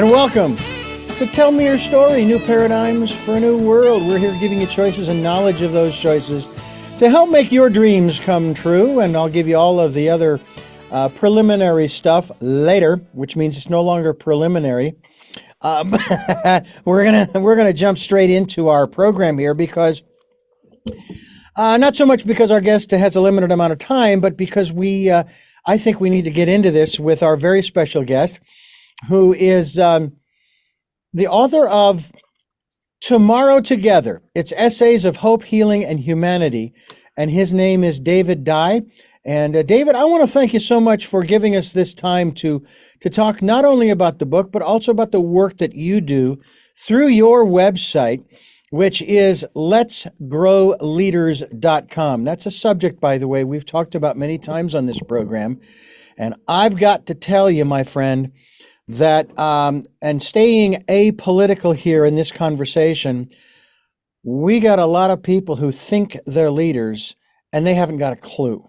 and welcome to Tell Me Your Story, New Paradigms for a New World. We're here giving you choices and knowledge of those choices to help make your dreams come true, and I'll give you all of the other preliminary stuff later, which means it's no longer preliminary. We're gonna jump straight into our program here because not so much because our guest has a limited amount of time, but because I think we need to get into this with our very special guest, who is the author of Tomorrow Together. It's Essays of Hope, Healing, and Humanity, and his name is David Dye. And David, I want to thank you so much for giving us this time to talk not only about the book, but also about the work that you do through your website, which is letsgrowleaders.com. That's a subject, by the way, we've talked about many times on this program. And I've got to tell you, my friend, that, and staying apolitical here in this conversation, we got a lot of people who think they're leaders and they haven't got a clue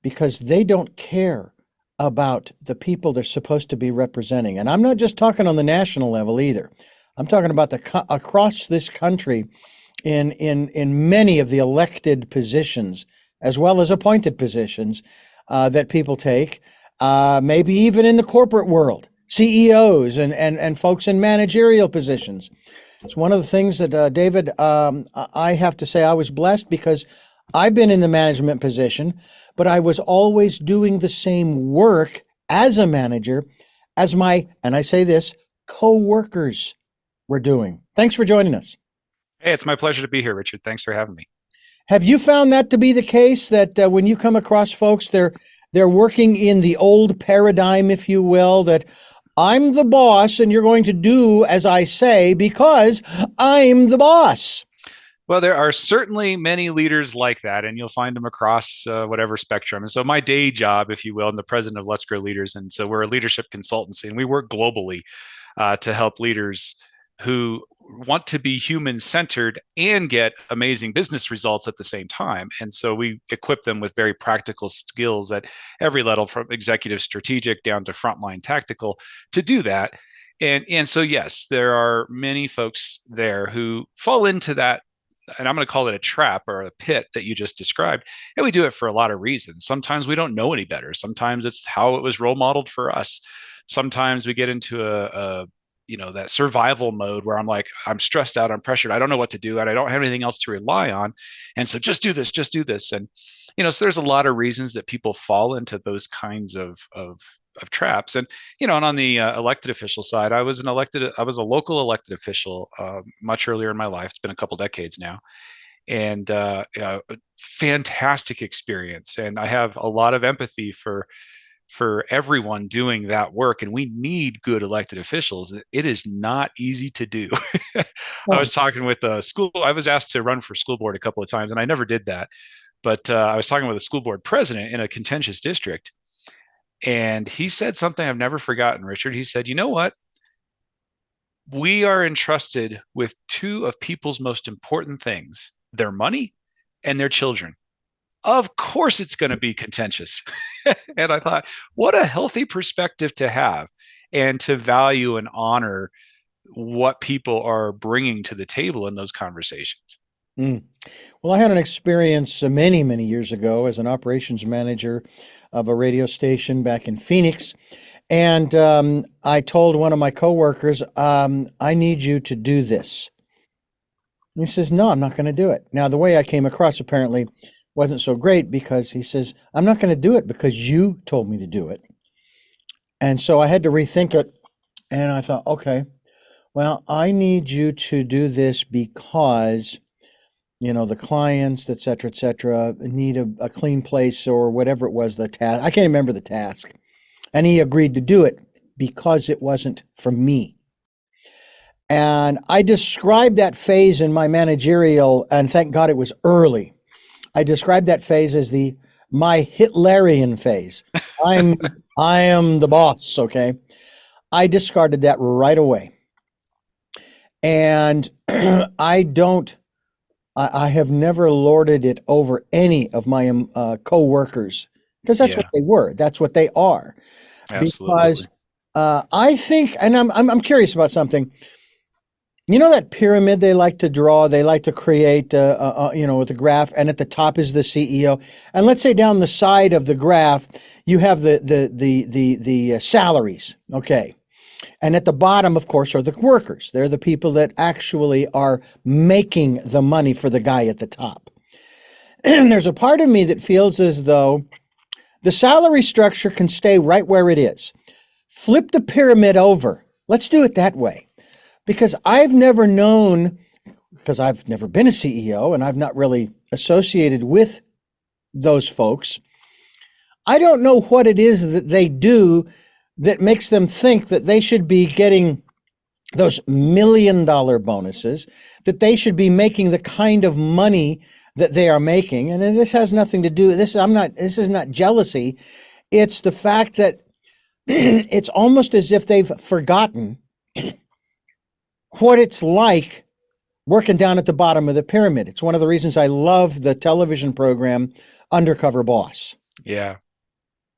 because they don't care about the people they're supposed to be representing. And I'm not just talking on the national level either. I'm talking about across this country in many of the elected positions, as well as appointed positions that people take, maybe even in the corporate world. CEOs and folks in managerial positions. It's one of the things that, David, I have to say I was blessed because I've been in the management position, but I was always doing the same work as a manager as my, and I say this, co-workers were doing. Thanks for joining us. Hey, it's my pleasure to be here, Richard. Thanks for having me. Have you found that to be the case, that when you come across folks, they're working in the old paradigm, if you will, that I'm the boss and you're going to do as I say because I'm the boss? Well, there are certainly many leaders like that, and you'll find them across whatever spectrum. And so my day job, if you will, I'm the president of Let's Grow Leaders. And so we're a leadership consultancy, and we work globally to help leaders who want to be human-centered and get amazing business results at the same time. And so we equip them with very practical skills at every level, from executive strategic down to frontline tactical, to do that. And so, yes, there are many folks there who fall into that, and I'm going to call it a trap or a pit that you just described. And we do it for a lot of reasons. Sometimes we don't know any better. Sometimes it's how it was role modeled for us. Sometimes we get into that survival mode where I'm like, I'm stressed out, I'm pressured, I don't know what to do, and I don't have anything else to rely on. And so just do this. And, so there's a lot of reasons that people fall into those kinds of traps. And, and on the elected official side, I was a local elected official much earlier in my life. It's been a couple decades now. And fantastic experience. And I have a lot of empathy for everyone doing that work, and we need good elected officials. It is not easy to do. I was talking with a school. I was asked to run for school board a couple of times, and I never did that. But I was talking with a school board president in a contentious district, and he said something I've never forgotten, Richard. He said, "You know what? We are entrusted with two of people's most important things: their money and their children. Of course it's going to be contentious." And I thought, what a healthy perspective to have, and to value and honor what people are bringing to the table in those conversations. Well, I had an experience many, many years ago as an operations manager of a radio station back in Phoenix. And I told one of my coworkers, I need you to do this. And he says, no, I'm not going to do it. Now, the way I came across apparently wasn't so great, because he says, I'm not going to do it because you told me to do it. And so I had to rethink it. And I thought, okay, well, I need you to do this because, the clients, et cetera, need a clean place, or whatever it was, the task. I can't remember the task. And he agreed to do it because it wasn't for me. And I described that phase in my managerial, and thank God it was early. I described that phase as my Hitlerian phase. I am the boss, okay? I discarded that right away. And I have never lorded it over any of my co-workers, because that's what they were. That's what they are. Absolutely. Because I think, and I'm curious about something. You know that pyramid they like to draw, they like to create, with a graph, and at the top is the CEO. And let's say down the side of the graph, you have the salaries. Okay, and at the bottom, of course, are the workers. They're the people that actually are making the money for the guy at the top. And there's a part of me that feels as though the salary structure can stay right where it is. Flip the pyramid over. Let's do it that way. Because I've never known, because I've never been a CEO and I've not really associated with those folks, I don't know what it is that they do that makes them think that they should be getting those $1 million bonuses, that they should be making the kind of money that they are making. And this has nothing to do, this is not jealousy. It's the fact that it's almost as if they've forgotten what it's like working down at the bottom of the pyramid. It's one of the reasons I love the television program Undercover Boss, Yeah.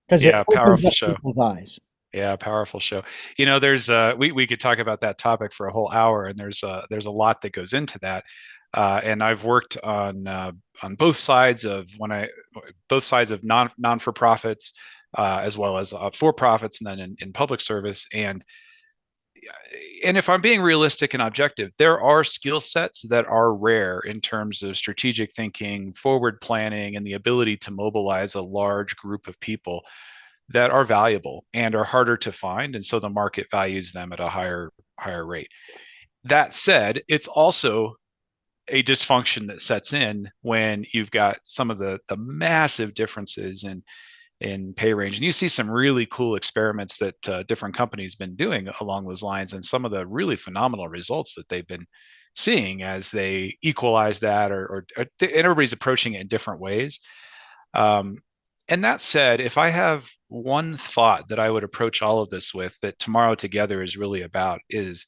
because it Yeah. opens Powerful up show. people's eyes. Yeah, powerful show. There's we could talk about that topic for a whole hour, and there's a lot that goes into that. And I've worked on both sides of both sides of non for profits, as well as for profits, and then in public service. And if I'm being realistic and objective, there are skill sets that are rare in terms of strategic thinking, forward planning, and the ability to mobilize a large group of people that are valuable and are harder to find, and so the market values them at a higher rate. That said, it's also a dysfunction that sets in when you've got some of the massive differences in pay range. And you see some really cool experiments that different companies been doing along those lines, and some of the really phenomenal results that they've been seeing as they equalize that, and everybody's approaching it in different ways. Um, and that said, if I have one thought that I would approach all of this with, that Tomorrow Together is really about, is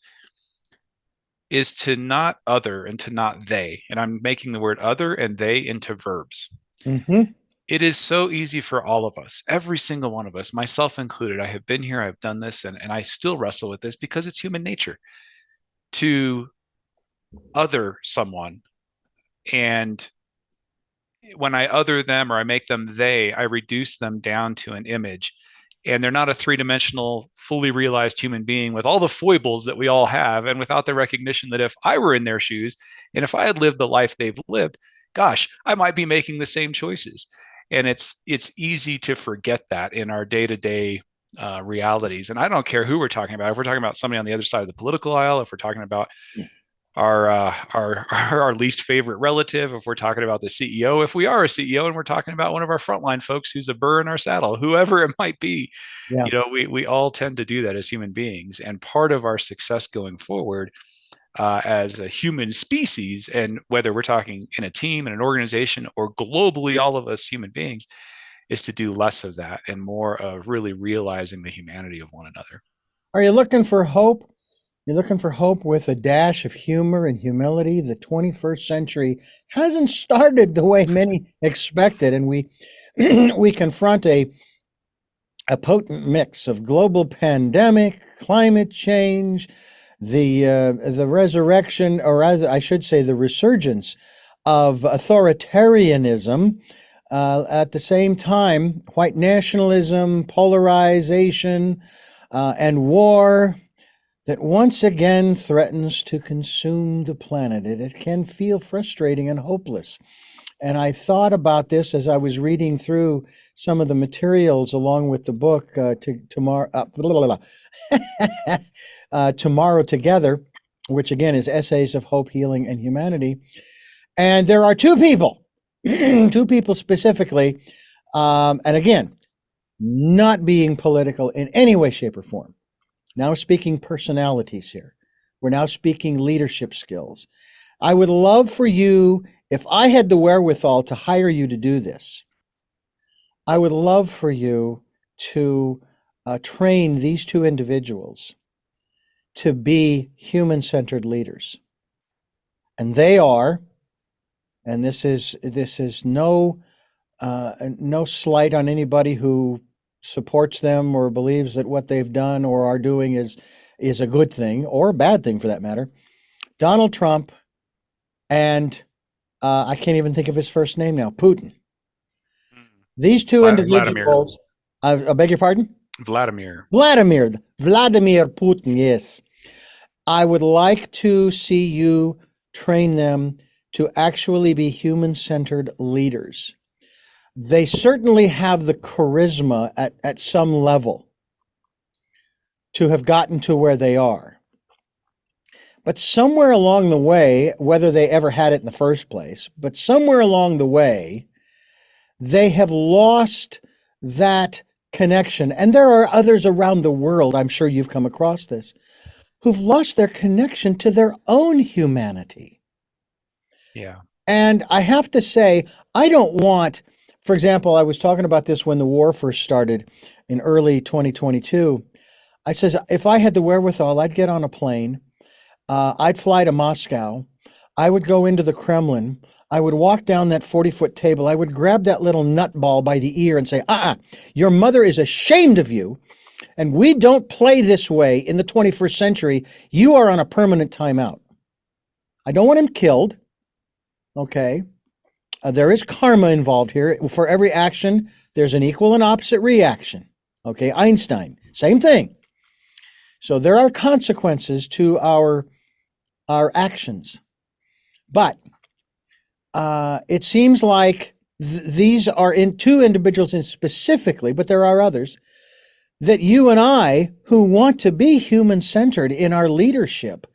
to not other and to not they. And I'm making the word other and they into verbs. Mm-hmm. It is so easy for all of us, every single one of us, myself included. I have been here, I've done this, and I still wrestle with this because it's human nature to other someone. And when I other them or I make them they, I reduce them down to an image. And they're not a three-dimensional, fully realized human being with all the foibles that we all have, and without the recognition that if I were in their shoes and if I had lived the life they've lived, gosh, I might be making the same choices. And it's easy to forget that in our day-to-day realities. And I don't care who we're talking about. If we're talking about somebody on the other side of the political aisle, if we're talking about our least favorite relative, if we're talking about the CEO, if we are a CEO and we're talking about one of our frontline folks who's a burr in our saddle, whoever it might be, Yeah. we all tend to do that as human beings. And part of our success going forward as a human species, and whether we're talking in a team, in an organization, or globally, all of us human beings, is to do less of that and more of really realizing the humanity of one another. Are you looking for hope? You're looking for hope with a dash of humor and humility. The 21st century hasn't started the way many expected, and we we confront a potent mix of global pandemic, climate change, the resurrection, or as I should say, the resurgence of authoritarianism. At the same time, white nationalism, polarization, and war that once again threatens to consume the planet. It can feel frustrating and hopeless. And I thought about this as I was reading through some of the materials along with the book Tomorrow Together, which again is Essays of Hope, Healing, and Humanity. And there are two people, two people specifically, and again, not being political in any way, shape, or form. Now speaking personalities here. We're now speaking leadership skills. I would love for you, if I had the wherewithal to hire you to do this, I would love for you to train these two individuals to be human-centered leaders. And they are, and this is no slight on anybody who supports them or believes that what they've done or are doing is a good thing or a bad thing for that matter. Donald Trump and I can't even think of his first name now, Putin. These two Vladimir. individuals, I beg your pardon? Vladimir. Vladimir Putin, yes. I would like to see you train them to actually be human centered leaders. They certainly have the charisma at some level to have gotten to where they are. But somewhere along the way, whether they ever had it in the first place, but somewhere along the way, they have lost that connection. And there are others around the world, I'm sure you've come across this, who've lost their connection to their own humanity. Yeah. And I have to say, I don't want, for example, I was talking about this when the war first started in early 2022. I says, if I had the wherewithal, I'd get on a plane. I'd fly to Moscow. I would go into the Kremlin. I would walk down that 40-foot table. I would grab that little nutball by the ear and say, your mother is ashamed of you. And we don't play this way in the 21st century. You are on a permanent timeout. I don't want him killed. Okay. There is karma involved here. For every action, there's an equal and opposite reaction. Okay. Einstein, same thing. So there are consequences to our actions. But it seems like these are in two individuals in specifically, but there are others that you and I who want to be human-centered in our leadership,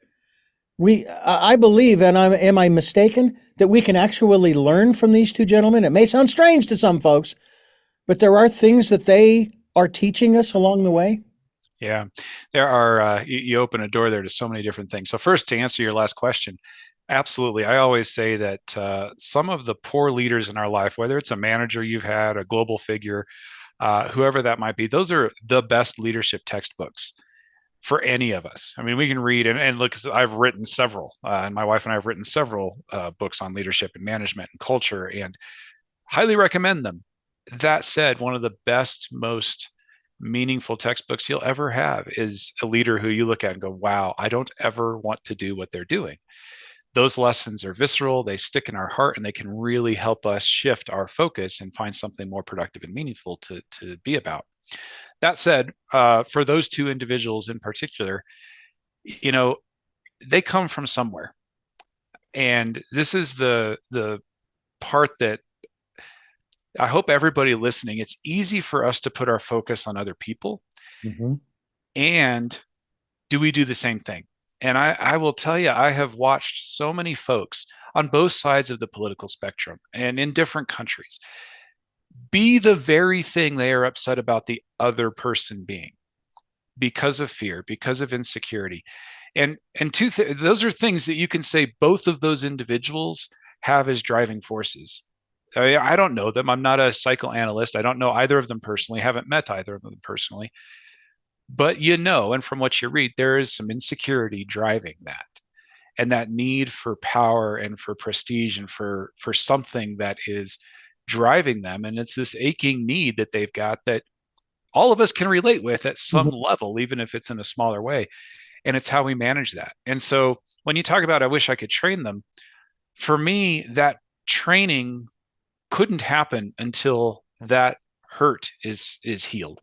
I believe, and am I mistaken, that we can actually learn from these two gentlemen? It may sound strange to some folks, but there are things that they are teaching us along the way. Yeah, there are. You open a door there to so many different things. So first, to answer your last question, absolutely. I always say that some of the poor leaders in our life, whether it's a manager you've had, a global figure, whoever that might be, those are the best leadership textbooks for any of us. I mean, we can read and look. I've written several, and my wife and I have written several books on leadership and management and culture, and highly recommend them. That said, one of the best, most meaningful textbooks you'll ever have is a leader who you look at and go, wow, I don't ever want to do what they're doing. Those lessons are visceral, they stick in our heart, and they can really help us shift our focus and find something more productive and meaningful to be about. That said, for those two individuals in particular, you know, they come from somewhere. And this is the part that I hope everybody listening, it's easy for us to put our focus on other people. Mm-hmm. And do we do the same thing? And I will tell you, I have watched so many folks on both sides of the political spectrum and in different countries be the very thing they are upset about the other person being because of fear, because of insecurity. And those are things that you can say both of those individuals have as driving forces. I don't know them. I'm not a psychoanalyst. I don't know either of them personally. Haven't met either of them personally. But and from what you read, there is some insecurity driving that, and that need for power and for prestige and for something that is driving them. And it's this aching need that they've got that all of us can relate with at some Mm-hmm. level, even if it's in a smaller way. And it's how we manage that. And so when you talk about, I wish I could train them, for me, that training couldn't happen until that hurt is healed.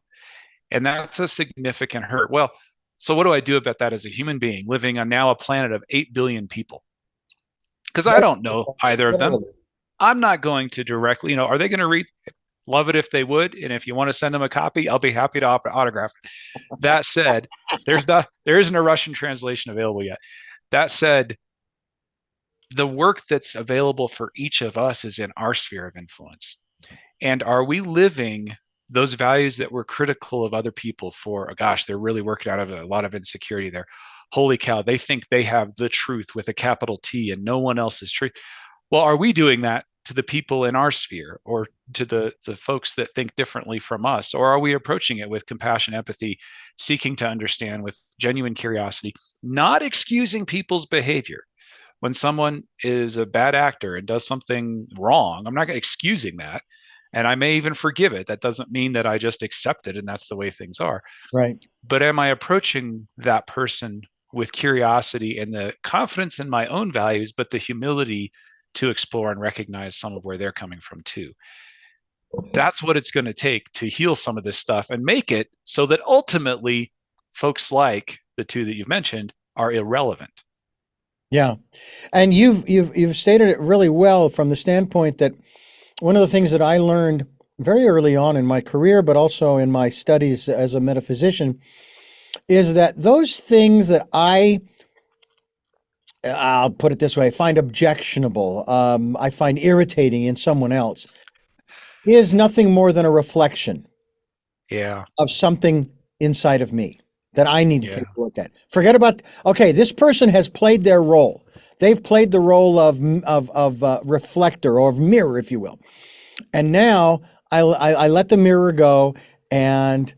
And that's a significant hurt. Well, so what do I do about that as a human being living on now a planet of 8 billion people? Because I don't know either of them. I'm not going to directly, are they going to read? Love it if they would. And if you want to send them a copy, I'll be happy to autograph it. That said, there isn't a Russian translation available yet. That said, the work that's available for each of us is in our sphere of influence. And are we living those values that we're critical of other people for? Oh, gosh, they're really working out of a lot of insecurity there. Holy cow, they think they have the truth with a capital T and no one else is true. Well, are we doing that to the people in our sphere or to the folks that think differently from us? Or are we approaching it with compassion, empathy, seeking to understand with genuine curiosity, not excusing people's behavior? When someone is a bad actor and does something wrong, I'm not excusing that. And I may even forgive it. That doesn't mean that I just accept it and that's the way things are. Right. But am I approaching that person with curiosity and the confidence in my own values, but the humility to explore and recognize some of where they're coming from too? That's what it's going to take to heal some of this stuff and make it so that ultimately folks like the two that you've mentioned are irrelevant. Yeah. And you've stated it really well from the standpoint that one of the things that I learned very early on in my career, but also in my studies as a metaphysician, is that those things that I'll put it this way, find objectionable, I find irritating in someone else, is nothing more than a reflection Yeah. of something inside of me that I need to take Yeah. a look at. Forget about, okay, this person has played their role. They've played the role of reflector or of mirror, if you will. And now I let the mirror go and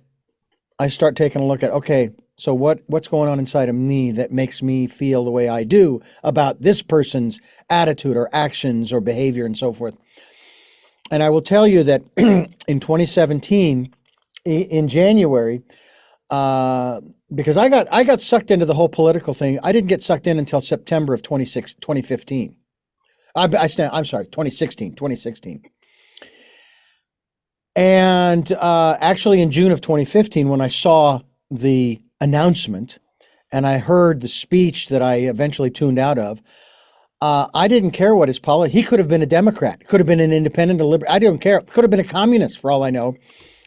I start taking a look at, okay, so what's going on inside of me that makes me feel the way I do about this person's attitude or actions or behavior and so forth. And I will tell you that in 2017, in January, uh, because I got sucked into the whole political thing. I didn't get sucked in until September of 2015. I'm sorry, 2016. And actually, in June of 2015, when I saw the announcement and I heard the speech that I eventually tuned out of, I didn't care what his politics. He could have been a Democrat, could have been an independent, a liberal. I didn't care. Could have been a communist for all I know.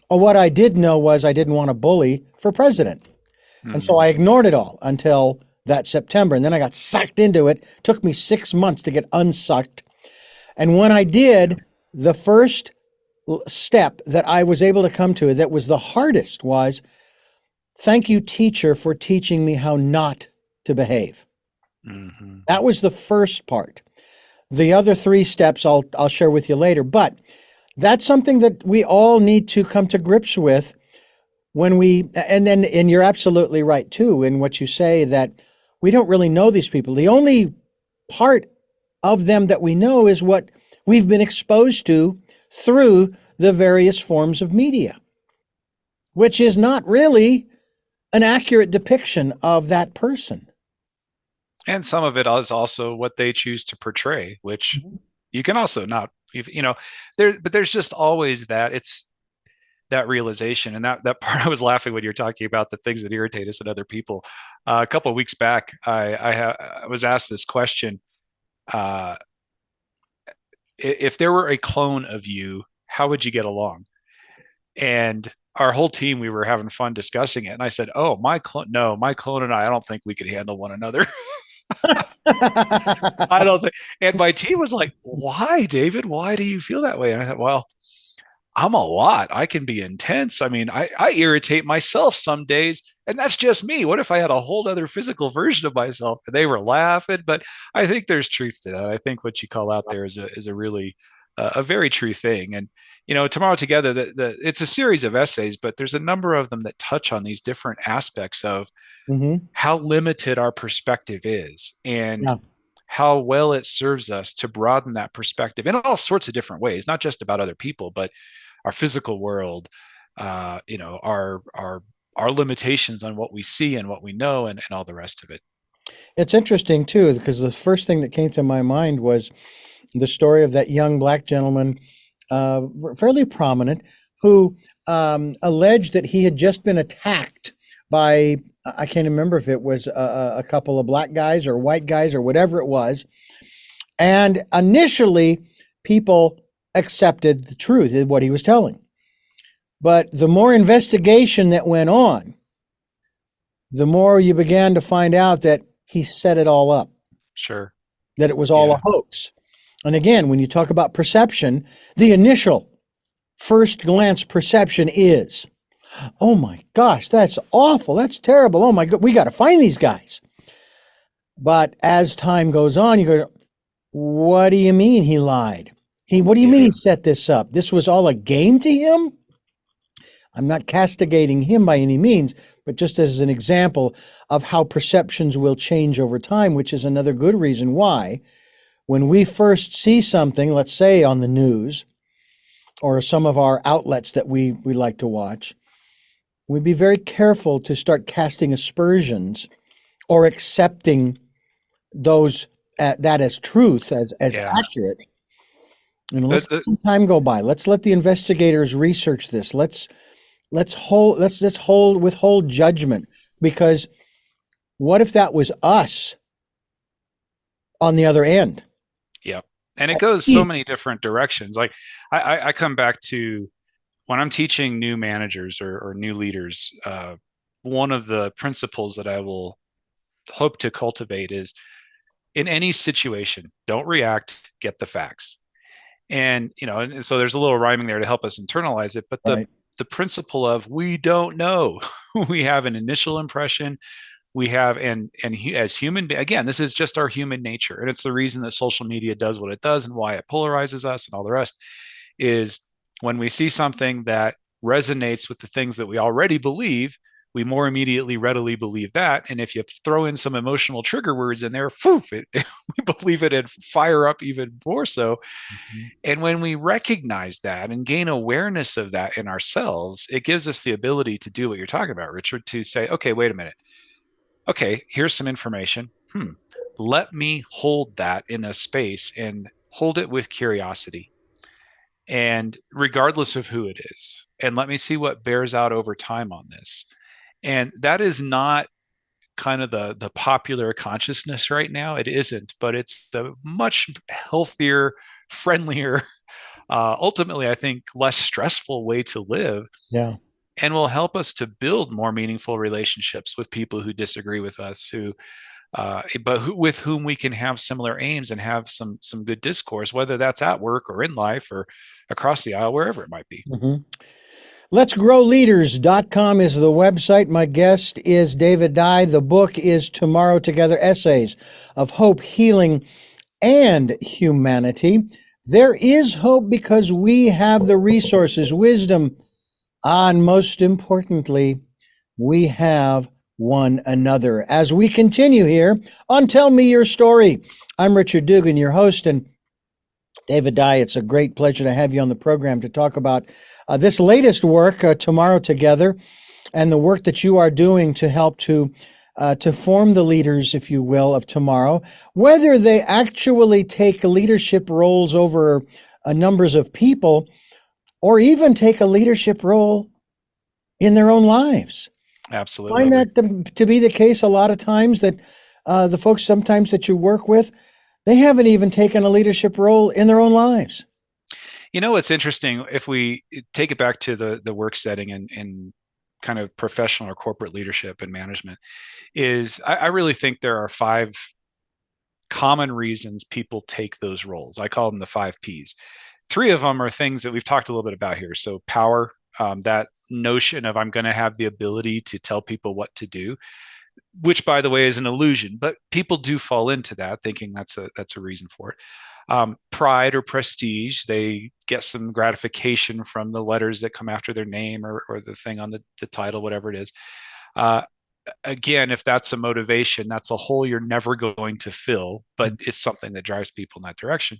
Or what I did know was I didn't want to bully for president. And so Mm. I ignored it all until that September. And then I got sucked into it. Took me 6 months to get unsucked. And when I Yeah. did, the first step that I was able to come to that was the hardest was thank you, teacher, for teaching me how not to behave. Hmm. That was the first part. The other three steps I'll share with you later. But that's something that we all need to come to grips with when and you're absolutely right too in what you say that we don't really know these people. The only part of them that we know is what we've been exposed to through the various forms of media, which is not really an accurate depiction of that person. And some of it is also what they choose to portray, which Mhm. you can also not, you know, but there's just always that. It's that realization and that part. I was laughing when you're talking about the things that irritate us in other people. A couple of weeks back, I was asked this question: uh, if there were a clone of you, how would you get along? And our whole team, we were having fun discussing it. And I said, "Oh, my clone, no, my clone and I don't think we could handle one another. I don't think." And my team was like, "Why, David? Why do you feel that way?" And I thought, well, I'm a lot. I can be intense. I mean, I irritate myself some days, and that's just me. What if I had a whole other physical version of myself? And they were laughing, but I think there's truth to that. I think what you call out there is a really a very true thing. And tomorrow together, it's a series of essays, but there's a number of them that touch on these different aspects of Hmm. how limited our perspective is and Yeah. how well it serves us to broaden that perspective in all sorts of different ways, not just about other people, but our physical world, our limitations on what we see and what we know, and all the rest of it. It's interesting too, because the first thing that came to my mind was the story of that young black gentleman, uh, fairly prominent, who alleged that he had just been attacked by, I can't remember if it was a couple of black guys or white guys or whatever it was. And initially, people accepted the truth of what he was telling. But the more investigation that went on, the more you began to find out that he set it all up, Sure. that it was all a Yeah. hoax. And again, when you talk about perception, the initial first glance perception is, oh my gosh, that's awful. That's terrible. Oh my God, we got to find these guys. But as time goes on, you go, what do you mean he lied? What do you mean Yeah. he set this up? This was all a game to him? I'm not castigating him by any means, but just as an example of how perceptions will change over time, which is another good reason why when we first see something, let's say on the news, or some of our outlets that we like to watch, we'd be very careful to start casting aspersions or accepting those that as truth, as Yeah. accurate. And The, let's let the, some time go by. Let's let the investigators research this. Let's hold withhold judgment, because what if that was us on the other end? yeah. And it goes so many different directions. Like I come back to when I'm teaching new managers or new leaders, one of the principles that I will hope to cultivate is in any situation, don't react, get the facts. And and so there's a little rhyming there to help us internalize it, but Right. the principle of we don't know. We have an initial impression, we have as human, again, this is just our human nature, and it's the reason that social media does what it does and why it polarizes us and all the rest is when we see something that resonates with the things that we already believe, we more immediately readily believe that. And if you throw in some emotional trigger words in there, poof, we believe it and fire up even more so. Mhm. And when we recognize that and gain awareness of that in ourselves, it gives us the ability to do what you're talking about, Richard, to say, okay, wait a minute. Okay, here's some information. Let me hold that in a space and hold it with curiosity. And regardless of who it is, and let me see what bears out over time on this. And that is not kind of the popular consciousness right now. It isn't, but it's the much healthier, friendlier, ultimately, I think, less stressful way to live, Yeah. and will help us to build more meaningful relationships with people who disagree with us, with whom we can have similar aims and have some good discourse, whether that's at work or in life or across the aisle, wherever it might be. Hmm. Let'sGrowLeaders.com is the website. My guest is David Dye. The book is Tomorrow Together, Essays of Hope, Healing, and Humanity. There is hope because we have the resources, wisdom, and most importantly, we have one another. As we continue here on Tell Me Your Story, I'm Richard Dugan, your host, and David Dye, it's a great pleasure to have you on the program to talk about this latest work, Tomorrow Together, and the work that you are doing to help to form the leaders, if you will, of tomorrow, whether they actually take leadership roles over numbers of people or even take a leadership role in their own lives. Find Absolutely. that to be the case a lot of times that the folks sometimes that you work with, they haven't even taken a leadership role in their own lives. What's interesting, if we take it back to the work setting and kind of professional or corporate leadership and management, is I really think there are five common reasons people take those roles. I call them the five P's. Three of them are things that we've talked a little bit about here. So power, that notion of I'm going to have the ability to tell people what to do, which by the way is an illusion, but people do fall into that thinking that's a reason for it. Pride or prestige, they get some gratification from the letters that come after their name or the thing on the title, whatever it is. uh, Again, if that's a motivation, that's a hole you're never going to fill, but it's something that drives people in that direction.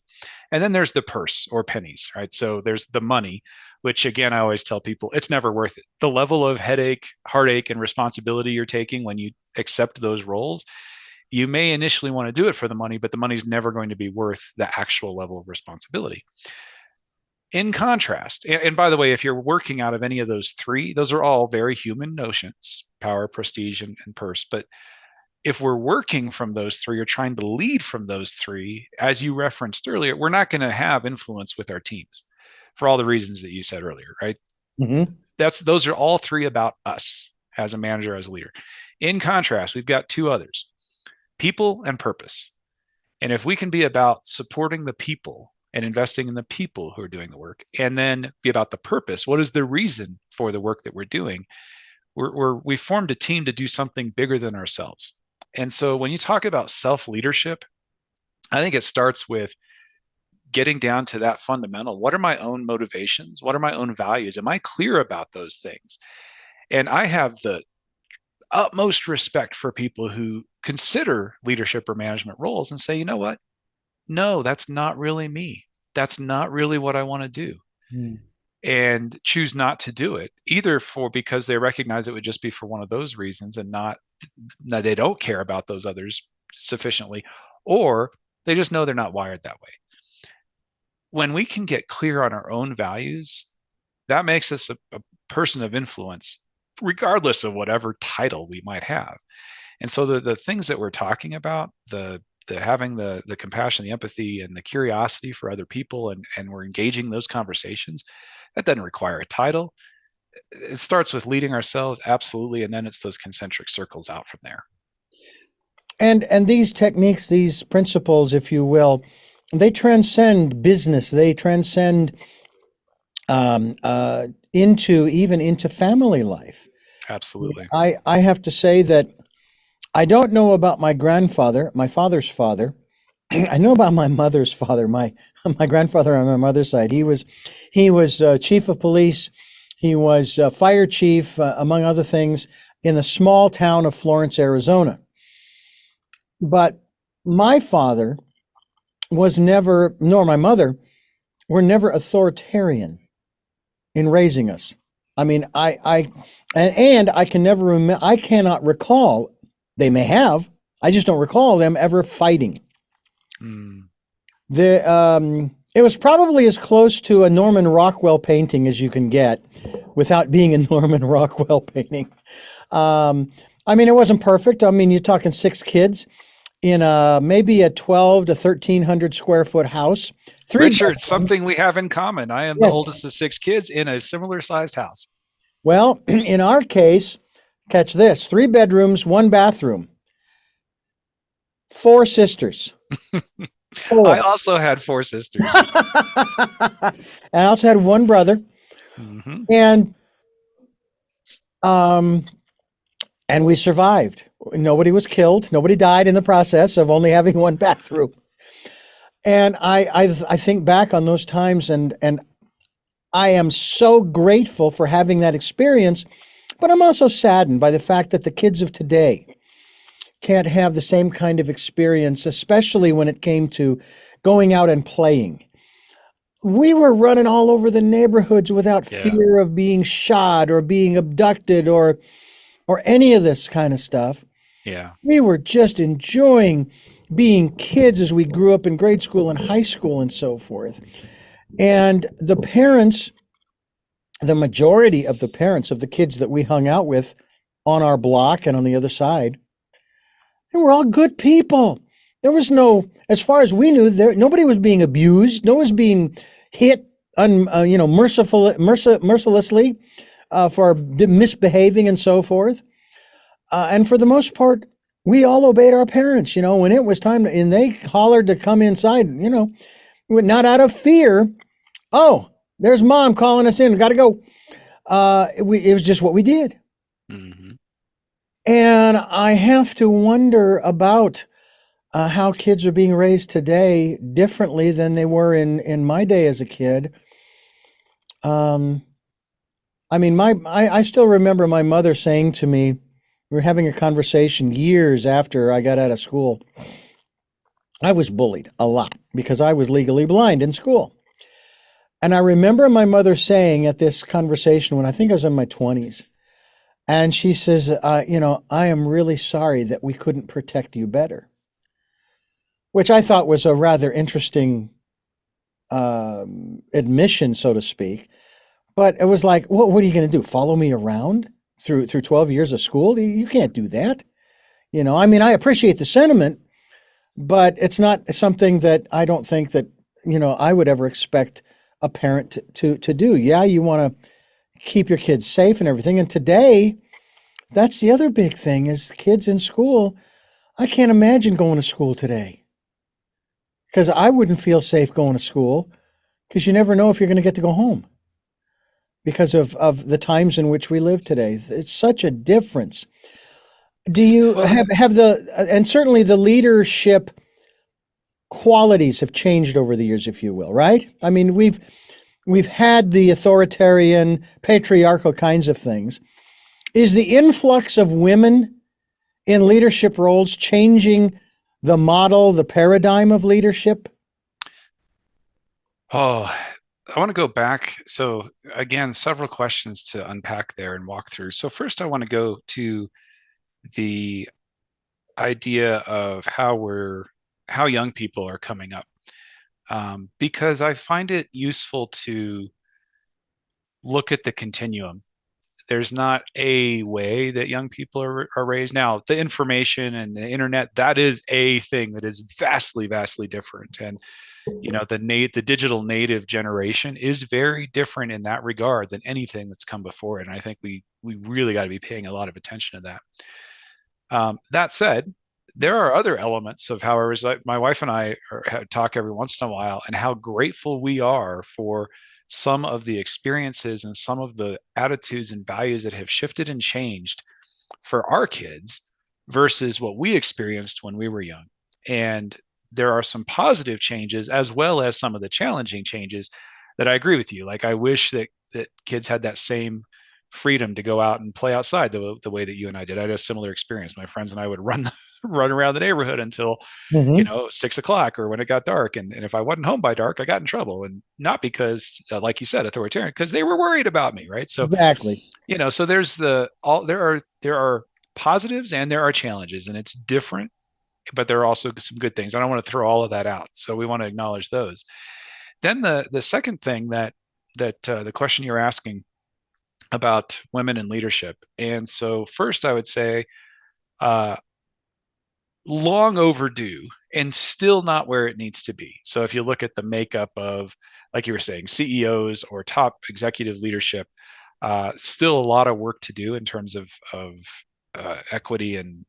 And then there's the purse or pennies, right? So there's the money, which again, I always tell people it's never worth it. The level of headache, heartache, and responsibility you're taking when you accept those roles, you may initially want to do it for the money, but the money's never going to be worth the actual level of responsibility. In contrast, and by the way, if you're working out of any of those three, those are all very human notions: power, prestige, and purse. But if we're working from those three or trying to lead from those three, as you referenced earlier, we're not going to have influence with our teams for all the reasons that you said earlier, right? Mm-hmm. Those are all three about us as a manager, as a leader. In contrast, we've got two others: people and purpose. And if we can be about supporting the people and investing in the people who are doing the work, and then be about the purpose, what is the reason for the work that we're doing? We formed a team to do something bigger than ourselves. And so when you talk about self leadership, I think it starts with getting down to that fundamental. What are my own motivations? What are my own values? Am I clear about those things? And I have the utmost respect for people who consider leadership or management roles and say, you know what? No, that's not really me. That's not really what I want to do. and choose not to do it, either for because they recognize it would just be for one of those reasons and not that they don't care about those others sufficiently, or they just know they're not wired that way. When we can get clear on our own values, that makes us a person of influence, regardless of whatever title we might have. And so the things that we're talking about, the having the compassion, the empathy, and the curiosity for other people, and we're engaging those conversations, that doesn't require a title. It starts with leading ourselves, absolutely, and then it's those concentric circles out from there. And these techniques, these principles, if you will, they transcend business. They transcend into family life. Absolutely. I have to say that I don't know about my grandfather, my father's father. I know about my mother's father, my grandfather on my mother's side. He was chief of police. He was fire chief, among other things, in the small town of Florence, Arizona. But my father was never, nor my mother, were never authoritarian in raising us. I mean, and I can never remember, I cannot recall, they may have, I just don't recall them ever fighting. Mm. It was probably as close to a Norman Rockwell painting as you can get without being a Norman Rockwell painting. I mean, it wasn't perfect. I mean, you're talking 6 kids in maybe a 12 to 1300 square foot house. Richard, something we have in common. I am the Yes. oldest of 6 kids in a similar sized house. Well, in our case, catch this: 3 bedrooms, 1 bathroom, 4 sisters. I 4. also had 4 sisters. And I also had one brother, Mm-hmm. and um, and we survived. Nobody was killed. Nobody died in the process of only having one bathroom. And I think back on those times, and I am so grateful for having that experience, but I'm also saddened by the fact that the kids of today can't have the same kind of experience, especially when it came to going out and playing. We were running all over the neighborhoods without Yeah. fear of being shot or being abducted or any of this kind of stuff. Yeah. We were just enjoying being kids as we grew up in grade school and high school and so forth. And the parents, the majority of the parents of the kids that we hung out with on our block and on the other side, they were all good people. There was no, as far as we knew, nobody was being abused. No one was being hit, mercilessly for misbehaving and so forth. And for the most part, we all obeyed our parents. When it was time to, and they hollered to come inside. Not out of fear. Oh, there's mom calling us in. Got to go. It was just what we did. Mm-hmm. And I have to wonder about how kids are being raised today differently than they were in my day as a kid. Um, I mean, I still remember my mother saying to me, we were having a conversation years after I got out of school. I was bullied a lot because I was legally blind in school. And I remember my mother saying at this conversation when I think I was in my 20s, and she says, I am really sorry that we couldn't protect you better, which I thought was a rather interesting admission, so to speak. But it was like, what are you going to do? Follow me around through 12 years of school? You can't do that. I mean, I appreciate the sentiment, but it's not something that I don't think that, I would ever expect a parent to do. Yeah, you want to keep your kids safe and everything. And today, that's the other big thing is kids in school. I can't imagine going to school today because I wouldn't feel safe going to school because you never know if you're going to get to go home because of the times in which we live today. It's such a difference. Do you Well, have and certainly the leadership qualities have changed over the years, if you will, right? I mean, we've had the authoritarian, patriarchal kinds of things. Is the influx of women in leadership roles changing the model, the paradigm of leadership? oh, I want to go back. So again, several questions to unpack there and walk through. So first, I want to go to the idea of how young people are coming up, because I find it useful to look at the continuum. There's not a way that young people are raised. Now, the information and the internet, that is a thing that is vastly, vastly different. And the digital native generation is very different in that regard than anything that's come before it. And I think we really got to be paying a lot of attention to that. That said, there are other elements of how my wife and I talk every once in a while, and how grateful we are for some of the experiences and some of the attitudes and values that have shifted and changed for our kids versus what we experienced when we were young. And there are some positive changes as well as some of the challenging changes that I agree with you. Like I wish that kids had that same freedom to go out and play outside the way that you and I did. I had a similar experience. My friends and I would run around the neighborhood until Hmm. 6 o'clock or when it got dark. And if I wasn't home by dark, I got in trouble. And not because, like you said, authoritarian, because they were worried about me, right? So Exactly. so there are positives and there are challenges, and it's different, but there are also some good things. I don't want to throw all of that out, so we want to acknowledge those. Then the second thing that the question you're asking about women in leadership, and so first I would say uh, long overdue and still not where it needs to be. So if you look at the makeup of, like you were saying, CEOs or top executive leadership, still a lot of work to do in terms of equity and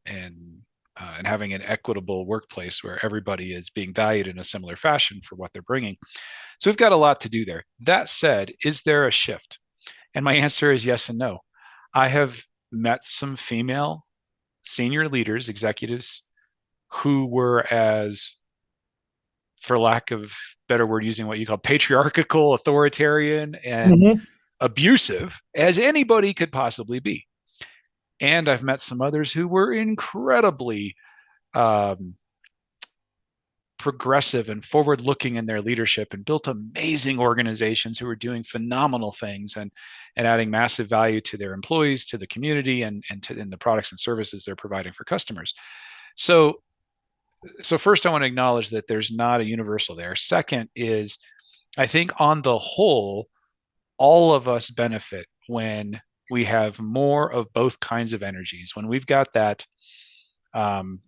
having an equitable workplace where everybody is being valued in a similar fashion for what they're bringing. So we've got a lot to do there. That said, is there a shift? And my answer is yes and no. I have met some female senior leaders, executives who were as, for lack of better word, using what you call patriarchal, authoritarian, and Hmm. abusive as anybody could possibly be. And I've met some others who were incredibly um, progressive and forward looking in their leadership and built amazing organizations who were doing phenomenal things and adding massive value to their employees, to the community, and to in the products and services they're providing for customers. So so first I want to acknowledge that there's not a universal there. Second is, I think on the whole, all of us benefit when we have more of both kinds of energies. When we've got that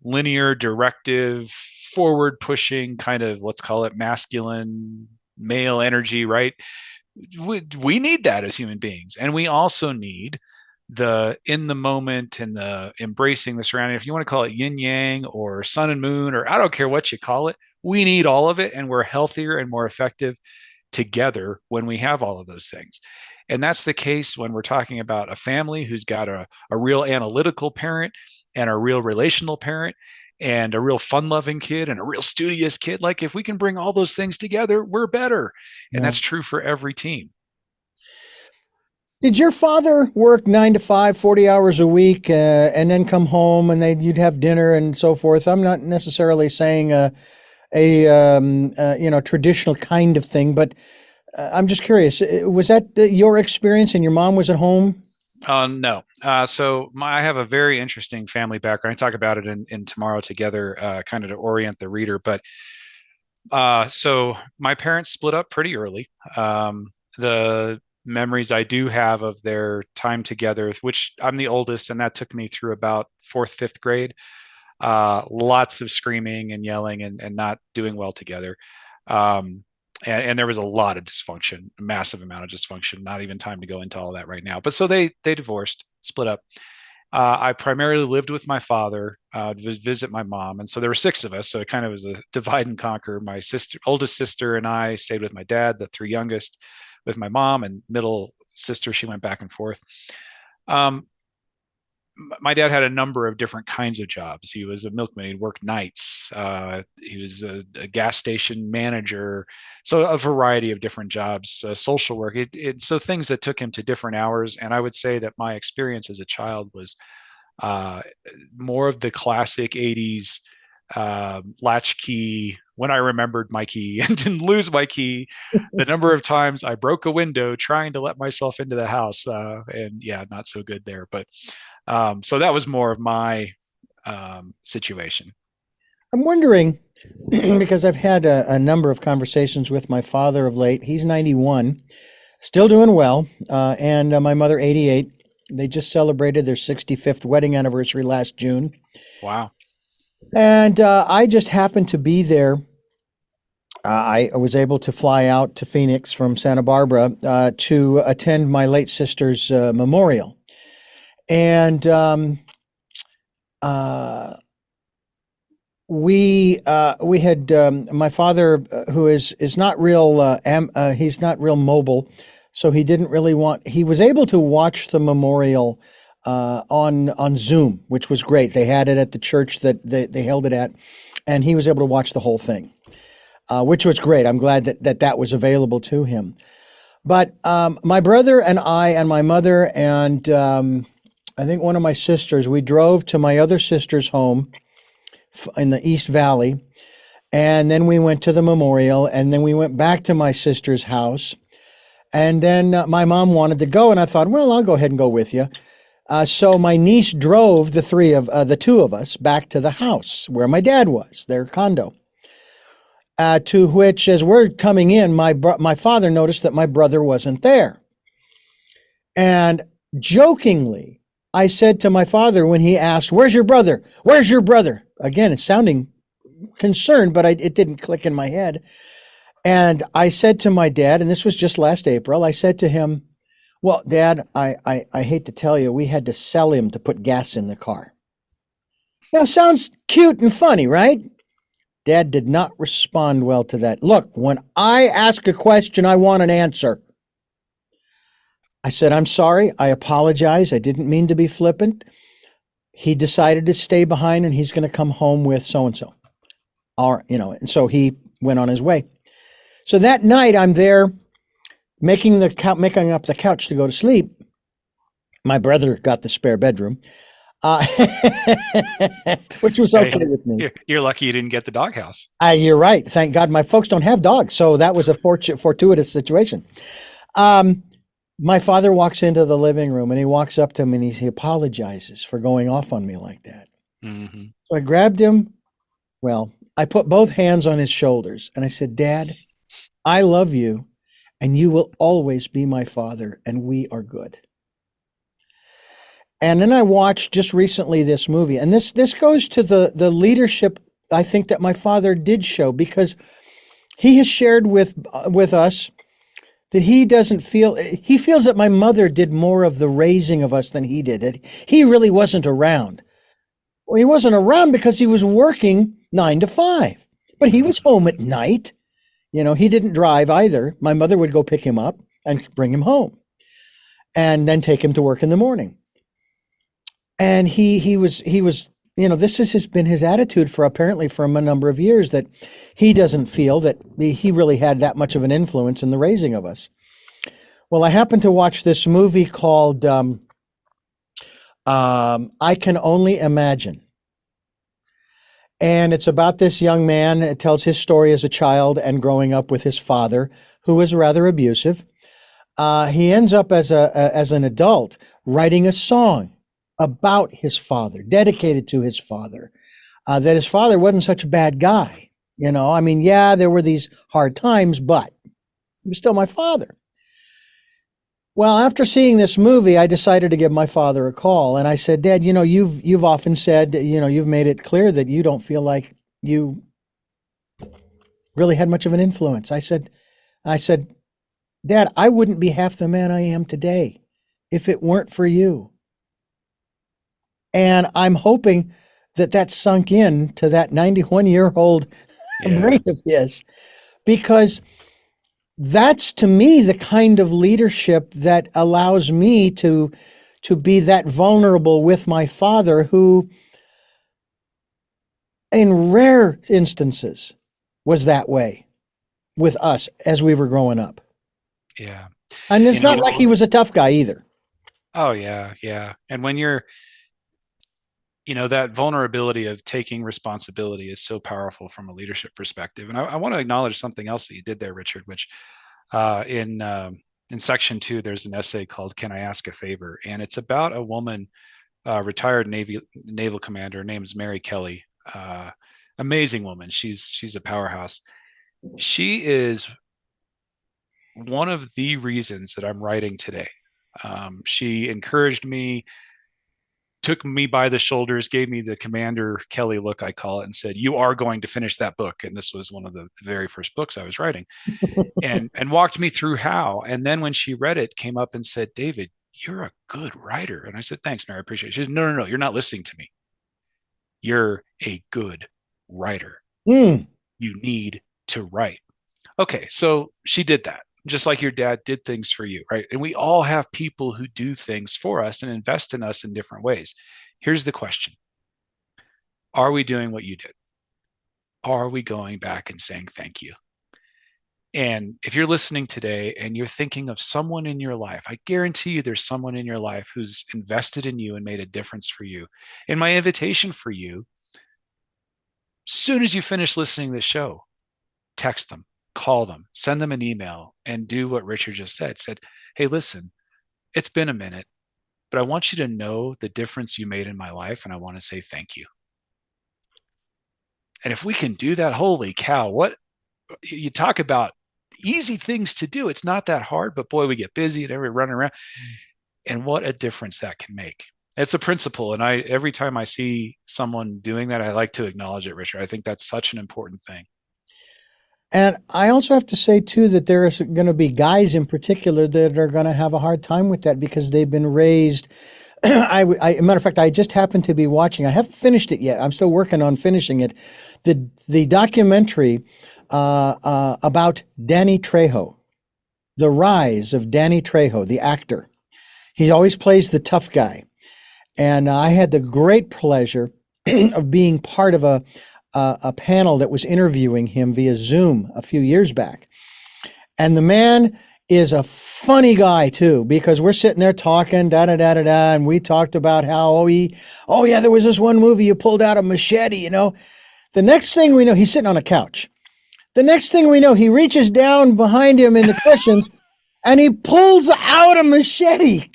linear, directive, forward pushing kind of, let's call it masculine male energy, right? We need that as human beings. And we also need the in the moment and the embracing the surrounding. If you want to call it yin yang or sun and moon, or I don't care what you call it, we need all of it. And we're healthier and more effective together when we have all of those things. And that's the case when we're talking about a family who's got a real analytical parent and a real relational parent and a real fun loving kid and a real studious kid. Like if we can bring all those things together, we're better. And Yeah. that's true for every team. Did your father work 9 to 5, 40 hours a week, and then come home and you'd have dinner and so forth? I'm not necessarily saying a traditional kind of thing, but I'm just curious. Was that your experience, and your mom was at home? No. I have a very interesting family background. I talk about it in Tomorrow Together, kind of to orient the reader. But so my parents split up pretty early. The memories I do have of their time together, which I'm the oldest, and that took me through about fourth, fifth grade. Lots of screaming and yelling and not doing well together. Um, and there was a lot of dysfunction, a massive amount of dysfunction. Not even time to go into all that right now. But so they divorced, split up. I primarily lived with my father, visit my mom, and so there were six of us. So it kind of was a divide and conquer. My sister, oldest sister, and I stayed with my dad. The three youngest with my mom, and middle sister, she went back and forth. Um, my dad had a number of different kinds of jobs. He was a milkman. He'd work nights. He was a gas station manager. So a variety of different jobs, social work. So things that took him to different hours. And I would say that my experience as a child was uh, more of the classic 80s latch key when I remembered my key and didn't lose my key, the number of times I broke a window trying to let myself into the house. And yeah, not so good there. But so that was more of my situation. I'm wondering because I've had a number of conversations with my father of late. He's 91, still doing well, and my mother, 88. They just celebrated their 65th wedding anniversary last June. Wow. And I just happened to be there. I was able to fly out to Phoenix from Santa Barbara to attend my late sister's memorial. And uh, we had my father, who is not real he's not real mobile, so he didn't really want. He was able to watch the memorial on Zoom, which was great. They had it at the church that they held it at, and he was able to watch the whole thing, which was great. I'm glad that was available to him. But my brother and I and my mother and I think one of my sisters, we drove to my other sister's home in the East Valley. And then we went to the memorial, and then we went back to my sister's house. And then my mom wanted to go, and I thought, well, I'll go ahead and go with you. So my niece drove the two of us back to the house where my dad was, their condo. To which, as we're coming in, my father noticed that my brother wasn't there. And jokingly, I said to my father when he asked, "Where's your brother? Where's your brother?" Again, it's sounding concerned, but it didn't click in my head. And I said to my dad, and this was just last April, I said to him, "Well, Dad, I hate to tell you, we had to sell him to put gas in the car." Now, sounds cute and funny, right? Dad did not respond well to that. Look, when I ask a question, I want an answer. I said, "I'm sorry. I apologize. I didn't mean to be flippant. He decided to stay behind and he's going to come home with so and so." Or, and so he went on his way. So that night I'm there making up the couch to go to sleep. My brother got the spare bedroom, uh, which was okay Hey, with me. you're lucky you didn't get the doghouse. You're right. Thank God my folks don't have dogs. So that was a fortuitous situation. Um, my father walks into the living room and he walks up to me and he apologizes for going off on me like that. Mm-hmm. So I grabbed him. Well, I put both hands on his shoulders and I said, "Dad, I love you and you will always be my father and we are good." And then I watched just recently this movie, and this goes to the leadership I think that my father did show, because he has shared with us that he feels that my mother did more of the raising of us than he did. That he really wasn't around. Well, he wasn't around because he was working 9 to 5, but he was home at night. He didn't drive either. My mother would go pick him up and bring him home, and then take him to work in the morning. And he was this has been his attitude for apparently from a number of years, that he doesn't feel that he really had that much of an influence in the raising of us. Well, I happened to watch this movie called I Can Only Imagine. And it's about this young man. It tells his story as a child and growing up with his father, who was rather abusive. He ends up as an adult writing a song about his father, dedicated to his father, that his father wasn't such a bad guy. I mean, yeah, there were these hard times, but he was still my father. Well, after seeing this movie, I decided to give my father a call, and I said, "Dad, you've often said, you've made it clear that you don't feel like you really had much of an influence." I said, "Dad, I wouldn't be half the man I am today if it weren't for you." And I'm hoping that sunk in to that 91-year-old Yeah. brain of his, because that's to me the kind of leadership that allows me to be that vulnerable with my father, who in rare instances was that way with us as we were growing up. Yeah. And You it's not know, like he was a tough guy either. oh yeah, yeah. And when you're that vulnerability of taking responsibility is so powerful from a leadership perspective. And I want to acknowledge something else that you did there, Richard, which in section 2, there's an essay called "Can I Ask a Favor?" And it's about a woman, retired naval commander. Her name is Mary Kelly. Amazing woman. She's a powerhouse. She is one of the reasons that I'm writing today. She encouraged me, took me by the shoulders, gave me the Commander Kelly look, I call it, and said, "You are going to finish that book." And this was one of the very first books I was writing, and walked me through how. And then when she read it, came up and said, "David, you're a good writer." And I said, "Thanks, Mary, I appreciate it." She said, "No, no, no, you're not listening to me. You're a good writer. Hmm. You need to write." Okay, so she did that, just like your dad did things for you, right? And we all have people who do things for us and invest in us in different ways. Here's the question: are we doing what you did? Are we going back and saying thank you? And if you're listening today and you're thinking of someone in your life, I guarantee you there's someone in your life who's invested in you and made a difference for you. And my invitation for you, as soon as you finish listening to the show, text them, call them, send them an email, and do what Richard just said, "Hey, listen, it's been a minute, but I want you to know the difference you made in my life, and I want to say thank you." And if we can do that, holy cow, what you talk about easy things to do. It's not that hard, but boy, we get busy and every running around. And what a difference that can make. It's a principle. And every time I see someone doing that, I like to acknowledge it, Richard. I think that's such an important thing. And I also have to say too that there is going to be guys in particular that are going to have a hard time with that because they've been raised. Matter of fact, I just happened to be watching. I haven't finished it yet. I'm still working on finishing it. The documentary about Danny Trejo, the rise of Danny Trejo, the actor. He always plays the tough guy, and I had the great pleasure of being part of a panel that was interviewing him via Zoom a few years back. And the man is a funny guy too, because we're sitting there talking, da da da da da, and we talked about how oh yeah, there was this one movie you pulled out a machete, you know. The next thing we know, he's sitting on a couch. The next thing we know, he reaches down behind him in the cushions and he pulls out a machete.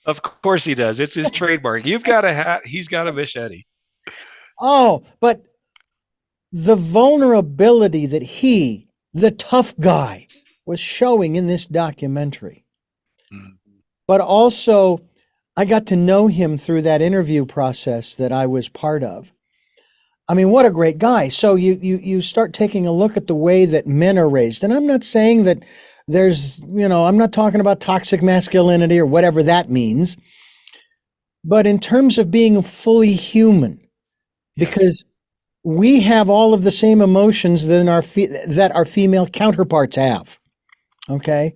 Of course he does. It's his trademark. You've got a hat, he's got a machete. Oh, but the vulnerability that he, the tough guy, was showing in this documentary. Mm. But also, I got to know him through that interview process that I was part of. I mean, what a great guy. So you start taking a look at the way that men are raised. And I'm not saying that I'm not talking about toxic masculinity or whatever that means. But in terms of being fully human, Yes. because we have all of the same emotions that our female counterparts have. Okay?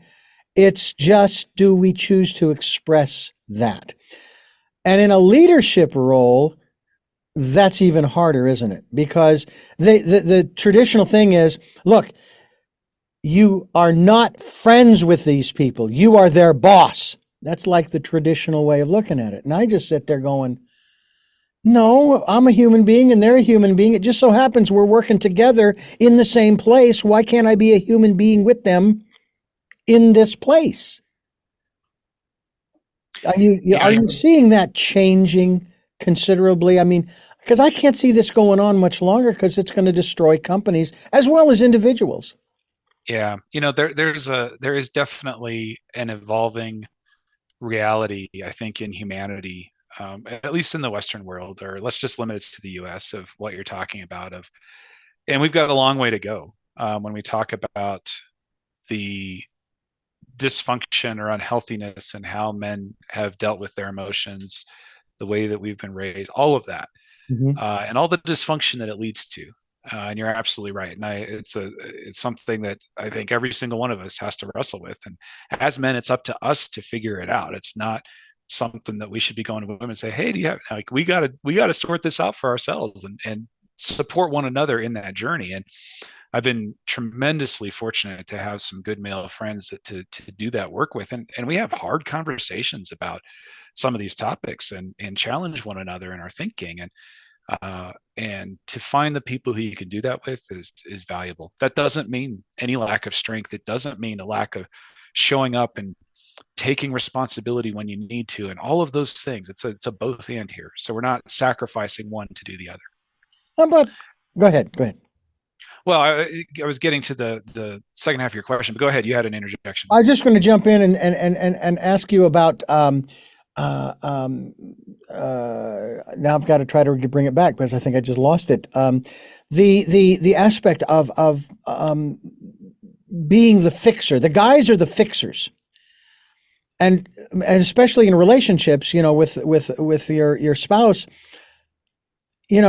It's just, do we choose to express that? And in a leadership role, that's even harder, isn't it? Because the traditional thing is, look, you are not friends with these people. You are their boss. That's like the traditional way of looking at it. And I just sit there going, no, I'm a human being and they're a human being. It just so happens we're working together in the same place. Why can't I be a human being with them in this place? Are You you seeing that changing considerably? I mean, because I can't see this going on much longer because it's going to destroy companies as well as individuals. Yeah, there is definitely an evolving reality, I think, in humanity, at least in the Western world, or let's just limit it to the U.S. of what you're talking about. And we've got a long way to go when we talk about the dysfunction or unhealthiness and how men have dealt with their emotions, the way that we've been raised, all of that, Mhm. and all the dysfunction that it leads to. And you're absolutely right. And it's something that I think every single one of us has to wrestle with. And as men, it's up to us to figure it out. It's not something that we should be going to women and say, "Hey, do you have, like, we got to sort this out for ourselves and support one another in that journey." And I've been tremendously fortunate to have some good male friends to do that work with, and we have hard conversations about some of these topics and challenge one another in our thinking. And to find the people who you can do that with is valuable. That doesn't mean any lack of strength. It doesn't mean a lack of showing up and taking responsibility when you need to, and all of those things. It's a both and here. So we're not sacrificing one to do the other. How about, go ahead, go ahead. Well, I was getting to the second half of your question, but go ahead. You had an interjection I there. was just going to jump in and ask you about, uh, um, now I've got to try to bring it back because I think I just lost it. The aspect of being the fixer. The guys are the fixers, and especially in relationships, with your spouse,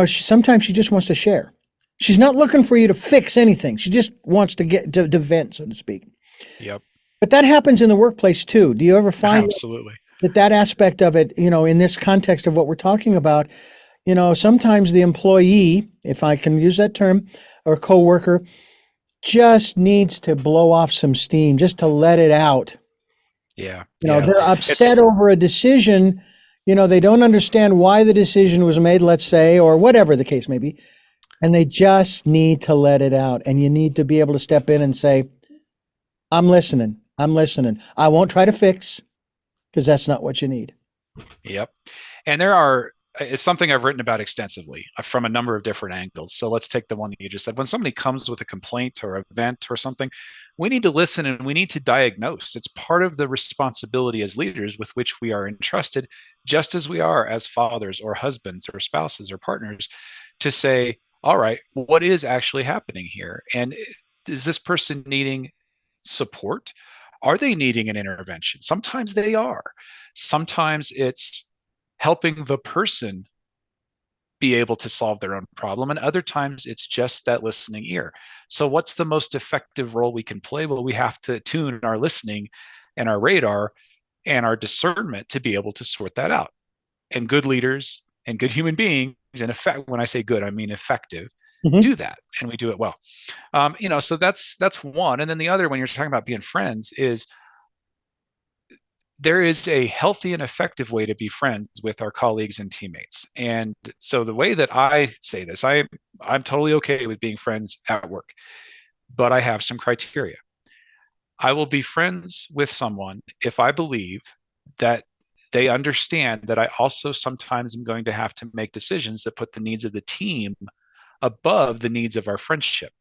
sometimes she just wants to share. She's not looking for you to fix anything. She just wants to get to vent, so to speak. Yep. But that happens in the workplace too. Do you ever find Absolutely. that aspect of it, in this context of what we're talking about, sometimes the employee, if I can use that term, or coworker, just needs to blow off some steam, just to let it out. Yeah. Yeah. They're upset It's over a decision. They don't understand why the decision was made, let's say, or whatever the case may be. And they just need to let it out. And you need to be able to step in and say, I'm listening. I'm listening. I won't try to fix because that's not what you need. Yep. And it's something I've written about extensively from a number of different angles. So let's take the one that you just said. When somebody comes with a complaint or event or something, we need to listen and we need to diagnose. It's part of the responsibility as leaders with which we are entrusted, just as we are as fathers or husbands or spouses or partners, to say, all right, what is actually happening here? And is this person needing support? Are they needing an intervention? Sometimes they are. Sometimes it's helping the person be able to solve their own problem. And other times it's just that listening ear. So, what's the most effective role we can play? Well, we have to tune our listening and our radar and our discernment to be able to sort that out. And good leaders and good human beings, and effect, when I say good, I mean effective, Mm-hmm. do that, and we do it well. So that's one. And then the other, when you're talking about being friends, is there is a healthy and effective way to be friends with our colleagues and teammates. And so the way that I say this, I'm totally okay with being friends at work, but I have some criteria. I will be friends with someone if I believe that they understand that I also sometimes am going to have to make decisions that put the needs of the team above the needs of our friendship,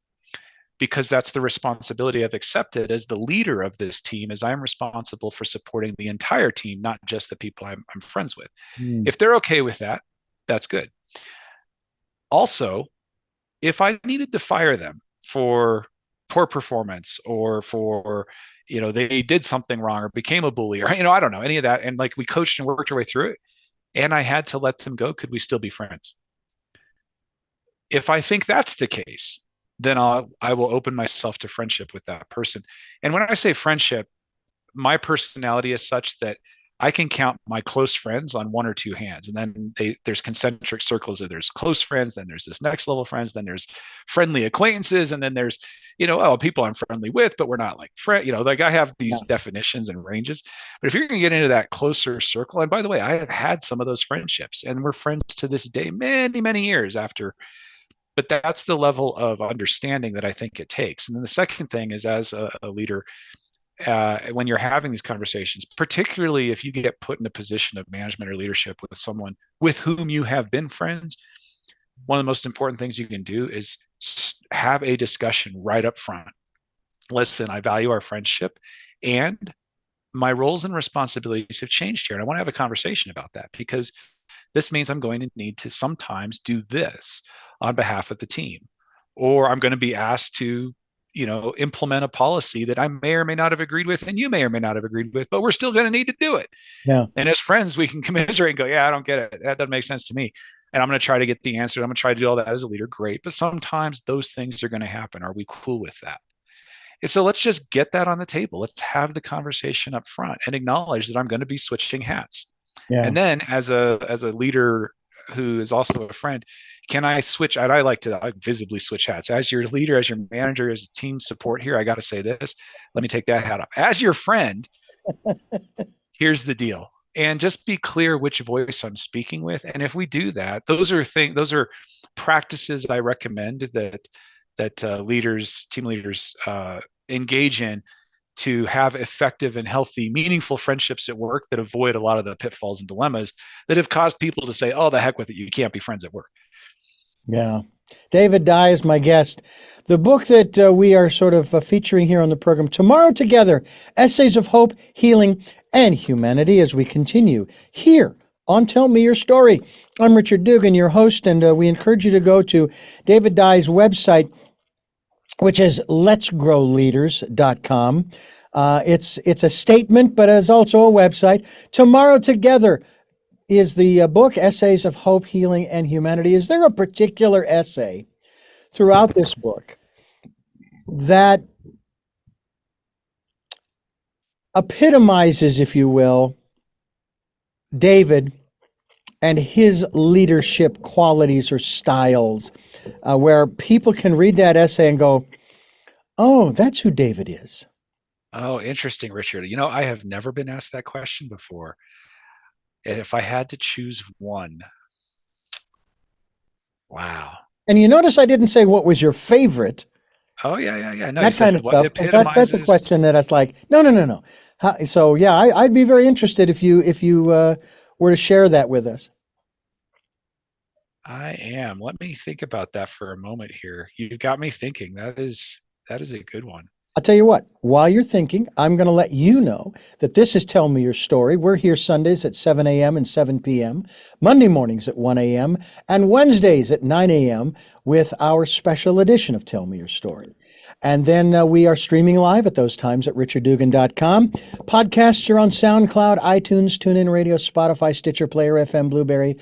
because that's the responsibility I've accepted as the leader of this team, as I'm responsible for supporting the entire team, not just the people I'm friends with. Mm. If they're okay with that, that's good. Also, if I needed to fire them for poor performance, or for they did something wrong or became a bully, or I don't know any of that, and like we coached and worked our way through it, and I had to let them go, could we still be friends? If I think that's the case, then I will open myself to friendship with that person. And when I say friendship, my personality is such that I can count my close friends on one or two hands. And then there's concentric circles. There's close friends, then there's this next level of friends, then there's friendly acquaintances, and then there's, people I'm friendly with, but we're not like friend, like I have Yeah. these definitions and ranges. But if you're going to get into that closer circle, and by the way, I have had some of those friendships, and we're friends to this day, many, many years after. But that's the level of understanding that I think it takes. And then the second thing is, as a leader, when you're having these conversations, particularly if you get put in a position of management or leadership with someone with whom you have been friends, one of the most important things you can do is have a discussion right up front. Listen, I value our friendship, and my roles and responsibilities have changed here. And I want to have a conversation about that, because this means I'm going to need to sometimes do this on behalf of the team, or I'm going to be asked to, implement a policy that I may or may not have agreed with, and you may or may not have agreed with, but we're still going to need to do it. Yeah. And as friends, we can commiserate and go, yeah, I don't get it. That doesn't make sense to me. And I'm going to try to get the answer. I'm going to try to do all that as a leader. Great. But sometimes those things are going to happen. Are we cool with that? And so let's just get that on the table. Let's have the conversation up front and acknowledge that I'm going to be switching hats. Yeah. And then as a leader, who is also a friend, can I switch? I like to visibly switch hats. As your leader, as your manager, as a team support here, I got to say this. Let me take that hat off. As your friend, here's the deal. And just be clear which voice I'm speaking with. And if we do that, those are practices I recommend that leaders, team leaders, engage in to have effective and healthy, meaningful friendships at work that avoid a lot of the pitfalls and dilemmas that have caused people to say, "Oh, the heck with it, you can't be friends at work." Yeah. David Dye is my guest. The book that we are sort of featuring here on the program, Tomorrow Together, Essays of Hope, Healing, and Humanity, as we continue here on Tell Me Your Story. I'm Richard Dugan, your host, and we encourage you to go to David Dye's website, which is letsgrowleaders.com. It's a statement, but it's also a website. Tomorrow Together is the book, Essays of Hope, Healing, and Humanity. Is there a particular essay throughout this book that epitomizes, if you will, David and his leadership qualities or styles, where people can read that essay and go, oh, that's who David is? Oh, interesting, Richard. I have never been asked that question before. If I had to choose one, wow. And you notice I didn't say what was your favorite, Oh, yeah, yeah, yeah. No, you that kind said of what stuff, because that's a epitomizes. question that I was like, no, no, no, no. So yeah, I'd be very interested if you were to share that with us. I am. Let me think about that for a moment here. You've got me thinking. That is a good one. I'll tell you what, while you're thinking, I'm going to let you know that this is Tell Me Your Story. We're here Sundays at 7 a.m. and 7 p.m., Monday mornings at 1 a.m., and Wednesdays at 9 a.m. with our special edition of Tell Me Your Story. And then we are streaming live at those times at richarddugan.com. Podcasts are on SoundCloud, iTunes, TuneIn Radio, Spotify, Stitcher Player, FM, Blueberry,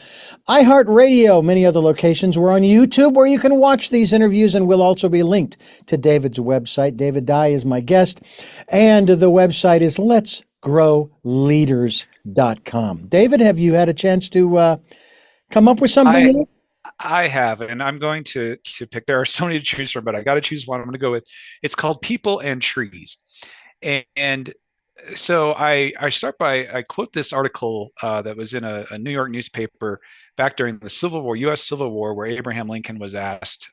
iHeartRadio, many other locations. We're on YouTube where you can watch these interviews, and we'll also be linked to David's website. David Dye is my guest, and the website is letsgrowleaders.com. David, have you had a chance to come up with something I new? I have, and I'm going to pick. There are so many to choose from, but I got to choose one. I'm going to go with. It's called People and Trees, and so I start by I quote this article that was in a New York newspaper back during the Civil War, U.S. Civil War, where Abraham Lincoln was asked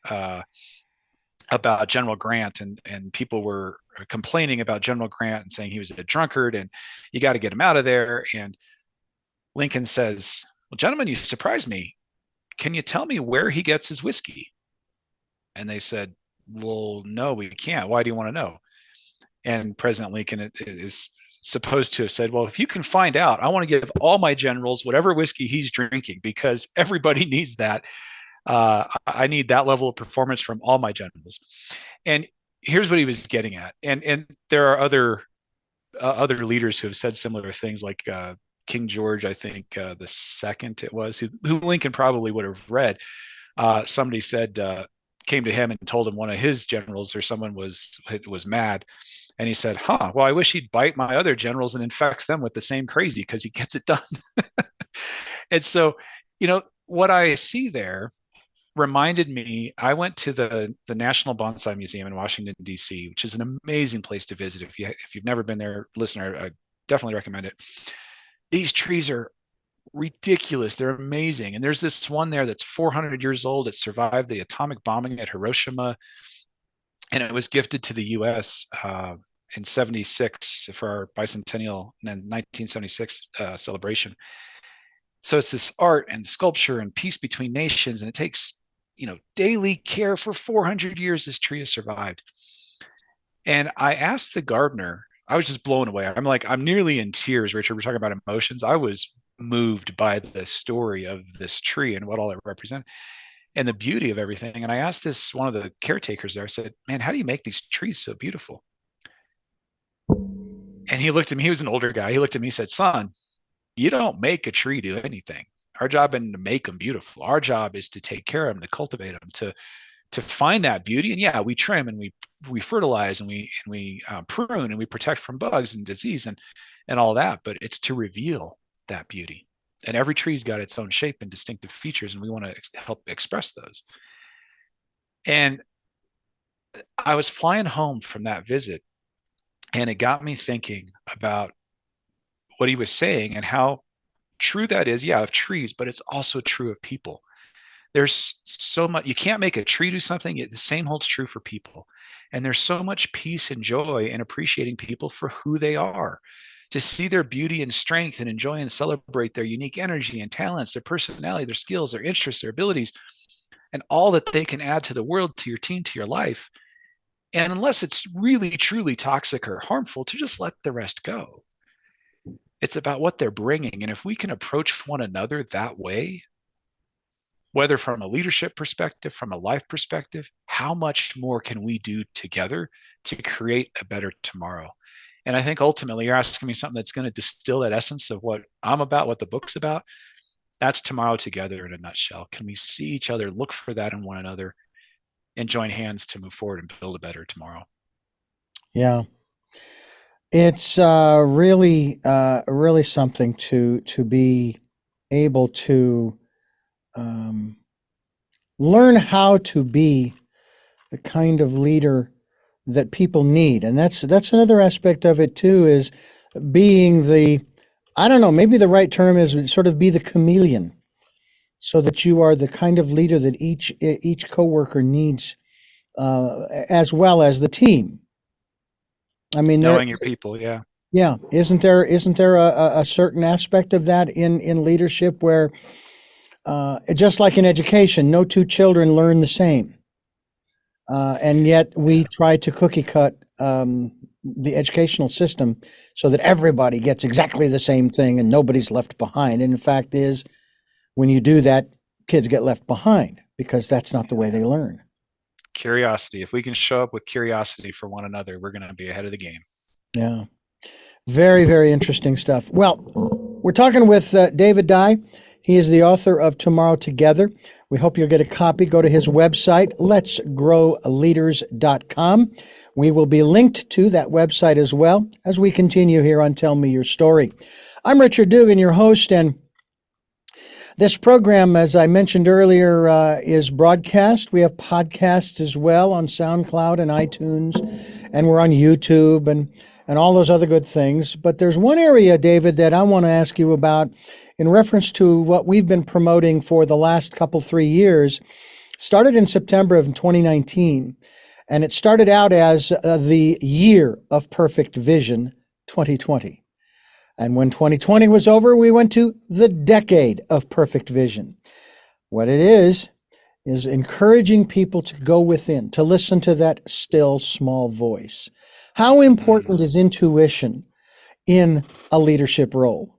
about General Grant, and people were complaining about General Grant and saying he was a drunkard and you got to get him out of there. And Lincoln says, "Well, gentlemen, you surprise me. Can you tell me where he gets his whiskey?" And they said, "Well, no, we can't. Why do you want to know?" And President Lincoln is supposed to have said, "Well, if you can find out, I want to give all my generals whatever whiskey he's drinking because everybody needs that. I need that level of performance from all my generals." And here's what he was getting at. And there are other leaders who have said similar things, like King George, I think the second it was, who Lincoln probably would have read. Somebody said came to him and told him one of his generals or someone was mad, and he said, "Huh? Well, I wish he'd bite my other generals and infect them with the same crazy because he gets it done." And so, what I see there reminded me. I went to the National Bonsai Museum in Washington D.C., which is an amazing place to visit. If you've never been there, listener, I definitely recommend it. These trees are ridiculous. They're amazing. And there's this one there that's 400 years old. It survived the atomic bombing at Hiroshima, and it was gifted to the U.S. In '76 for our bicentennial and 1976 celebration. So it's this art and sculpture and peace between nations, and it takes daily care for 400 years. This tree has survived. And I asked the gardener. I was just blown away. I'm nearly in tears, Richard. We're talking about emotions. I was moved by the story of this tree and what all it represents and the beauty of everything. And I asked this one of the caretakers there. I said, "Man, how do you make these trees so beautiful?" And he looked at me. He was an older guy. He looked at me and said, "Son, you don't make a tree do anything. Our job isn't to make them beautiful. Our job is to take care of them, to cultivate them, to find that beauty. And yeah, we trim and we fertilize and we prune and we protect from bugs and disease and all that. But it's to reveal that beauty." And every tree's got its own shape and distinctive features, and we want to help express those. And I was flying home from that visit, and it got me thinking about what he was saying and how true that is, yeah, of trees, but it's also true of people. There's so much, you can't make a tree do something. The same holds true for people. And there's so much peace and joy in appreciating people for who they are, to see their beauty and strength and enjoy and celebrate their unique energy and talents, their personality, their skills, their interests, their abilities, and all that they can add to the world, to your team, to your life. And unless it's really, truly toxic or harmful, to just let the rest go. It's about what they're bringing. And if we can approach one another that way, whether from a leadership perspective, from a life perspective, how much more can we do together to create a better tomorrow? And I think ultimately you're asking me something that's going to distill that essence of what I'm about, what the book's about. That's tomorrow together in a nutshell. Can we see each other, look for that in one another, and join hands to move forward and build a better tomorrow? Yeah. It's really something to be able to um, learn how to be the kind of leader that people need, and that's another aspect of it too. Is being the, I don't know, maybe the right term is sort of be the chameleon, so that you are the kind of leader that each coworker needs, as well as the team. I mean, there, Knowing your people, yeah. yeah, isn't there a certain aspect of that in leadership where, just like in education, no two children learn the same, and yet we Yeah. try to cookie cut the educational system so that everybody gets exactly the same thing and nobody's left behind. And in fact, is when you do that, kids get left behind because that's not the way they learn. Curiosity. If we can show up with curiosity for one another, we're going to be ahead of the game. Yeah. Very, very interesting stuff. Well, we're talking with David Dye. He is the author of Tomorrow Together. We hope you'll get a copy. Go to his website, letsgrowleaders.com. We will be linked to that website as well as we continue here on Tell Me Your Story. I'm Richard Dugan, your host, and this program, as I mentioned earlier, is broadcast. We have podcasts as well on SoundCloud and iTunes, and we're on YouTube and all those other good things. But there's one area, David, that I want to ask you about in reference to what we've been promoting for the last couple, 3 years. Started in September of 2019, and it started out as the Year of Perfect Vision 2020. And when 2020 was over, we went to the Decade of Perfect Vision. What it is encouraging people to go within, to listen to that still small voice. How important Mm. is intuition in a leadership role?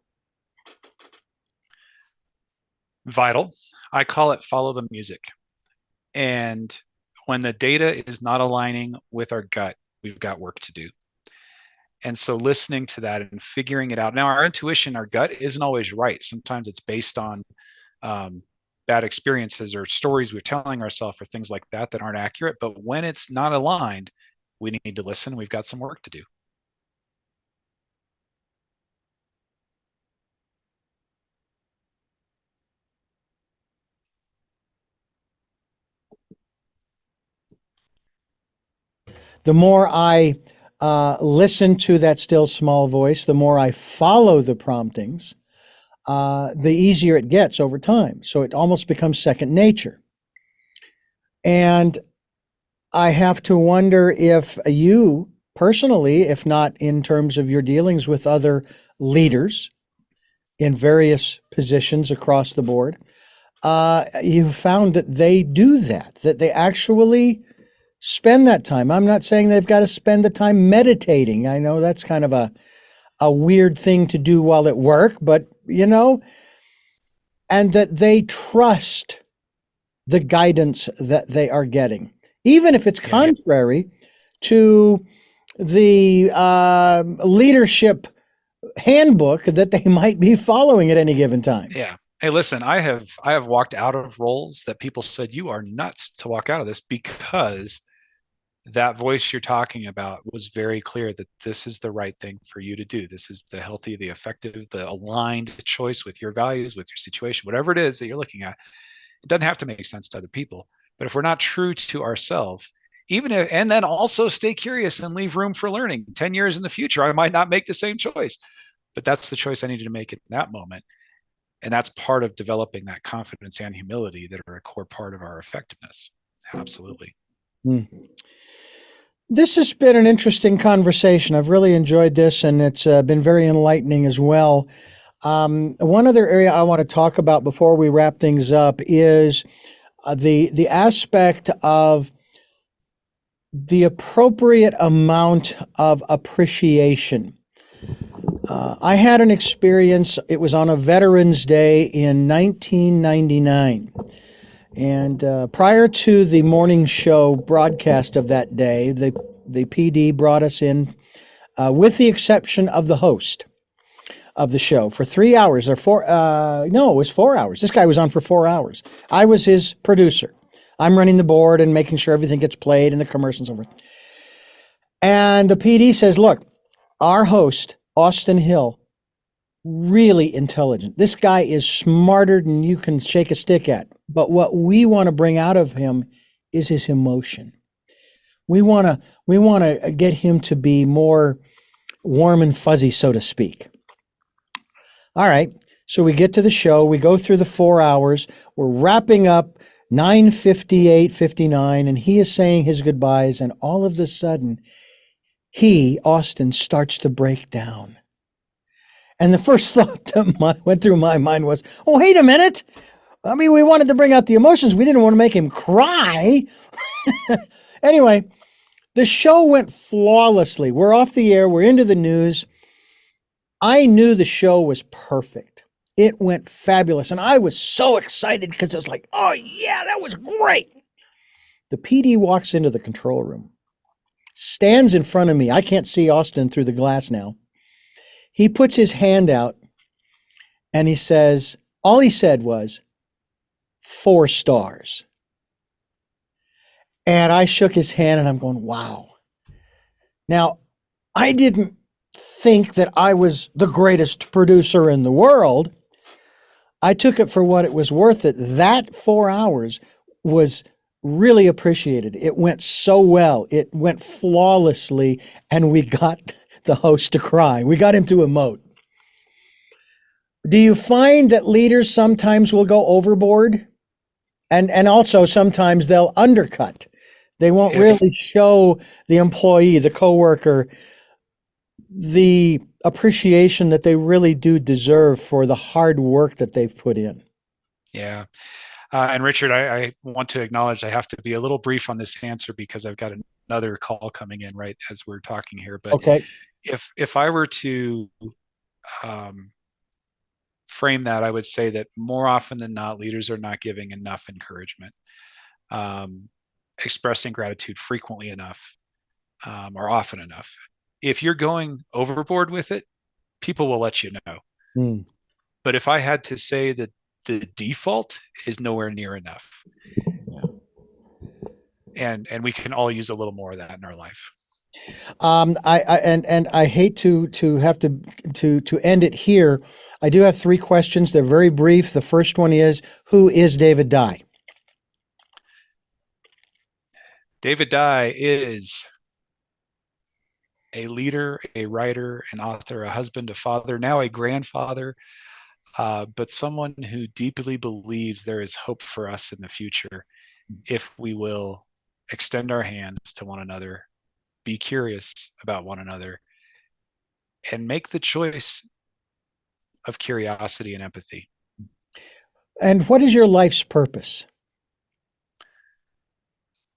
Vital. I call it follow the music. And when the data is not aligning with our gut, we've got work to do. And so listening to that and figuring it out. Now, our intuition, our gut isn't always right. Sometimes it's based on um, bad experiences or stories we're telling ourselves or things like that that aren't accurate. But when it's not aligned, we need to listen. We've got some work to do. The more I listen to that still small voice, the more I follow the promptings, the easier it gets over time. So it almost becomes second nature. And I have to wonder if you personally, if not in terms of your dealings with other leaders in various positions across the board, you found that they do that, that they actually spend that time. I'm not saying they've got to spend the time meditating. I know that's kind of a weird thing to do while at work, but and that they trust the guidance that they are getting, even if it's Yeah. contrary to the leadership handbook that they might be following at any given time. Yeah. Hey, listen, I have walked out of roles that people said you are nuts to walk out of this because that voice you're talking about was very clear that this is the right thing for you to do. This is the healthy, the effective, the aligned choice with your values, with your situation, whatever it is that you're looking at. It doesn't have to make sense to other people. But if we're not true to ourselves, even if, and then also stay curious and leave room for learning. 10 years in the future, I might not make the same choice, but that's the choice I needed to make in that moment. And that's part of developing that confidence and humility that are a core part of our effectiveness. Absolutely. Hmm. This has been an interesting conversation. I've really enjoyed this, and it's been very enlightening as well. One other area I want to talk about before we wrap things up is the aspect of the appropriate amount of appreciation. I had an experience. It was on a Veterans Day in 1999. And prior to the morning show broadcast of that day, the PD brought us in, with the exception of the host of the show, for 3 hours or four. No, it was 4 hours. This guy was on for 4 hours. I was his producer. I'm running the board and making sure everything gets played and the commercials and so forth. And the PD says, "Look, our host, Austin Hill, really intelligent. This guy is smarter than you can shake a stick at. But what we want to bring out of him is his emotion. We want to get him to be more warm and fuzzy, so to speak." All right. So we get to the show, we go through the 4 hours, we're wrapping up 9:58, 59, and he is saying his goodbyes, and all of a sudden, Austin, starts to break down. And the first thought that went through my mind was, oh, wait a minute. I mean, we wanted to bring out the emotions. We didn't want to make him cry. Anyway, the show went flawlessly. We're off the air. We're into the news. I knew the show was perfect. It went fabulous. And I was so excited because it was like, oh, yeah, that was great. The PD walks into the control room, stands in front of me. I can't see Austin through the glass now. He puts his hand out and he says, all he said was, 4 stars. And I shook his hand and I'm going, wow. Now, I didn't think that I was the greatest producer in the world. I took it for what it was worth. That 4 hours was really appreciated. It went so well. It went flawlessly. And we got the host to cry. We got him to emote. Do you find that leaders sometimes will go overboard? And also sometimes they'll undercut. They won't If really show the employee, the coworker, the appreciation that they really do deserve for the hard work that they've put in. Yeah. And Richard, I want to acknowledge I have to be a little brief on this answer because I've got another call coming in right as we're talking here. But Okay. if I were to um, frame that, I would say that more often than not, leaders are not giving enough encouragement, um, expressing gratitude frequently enough, or often enough. If you're going overboard with it, people will let you know. Mm. But if I had to say that the default is nowhere near enough, Yeah. and we can all use a little more of that in our life. And I hate to have to end it here. I do have 3 questions. They're very brief. The first one is, who is David Dye? David Dye is a leader, a writer, an author, a husband, a father, now a grandfather, but someone who deeply believes there is hope for us in the future if we will extend our hands to one another, be curious about one another, and make the choice of curiosity and empathy. And what is your life's purpose?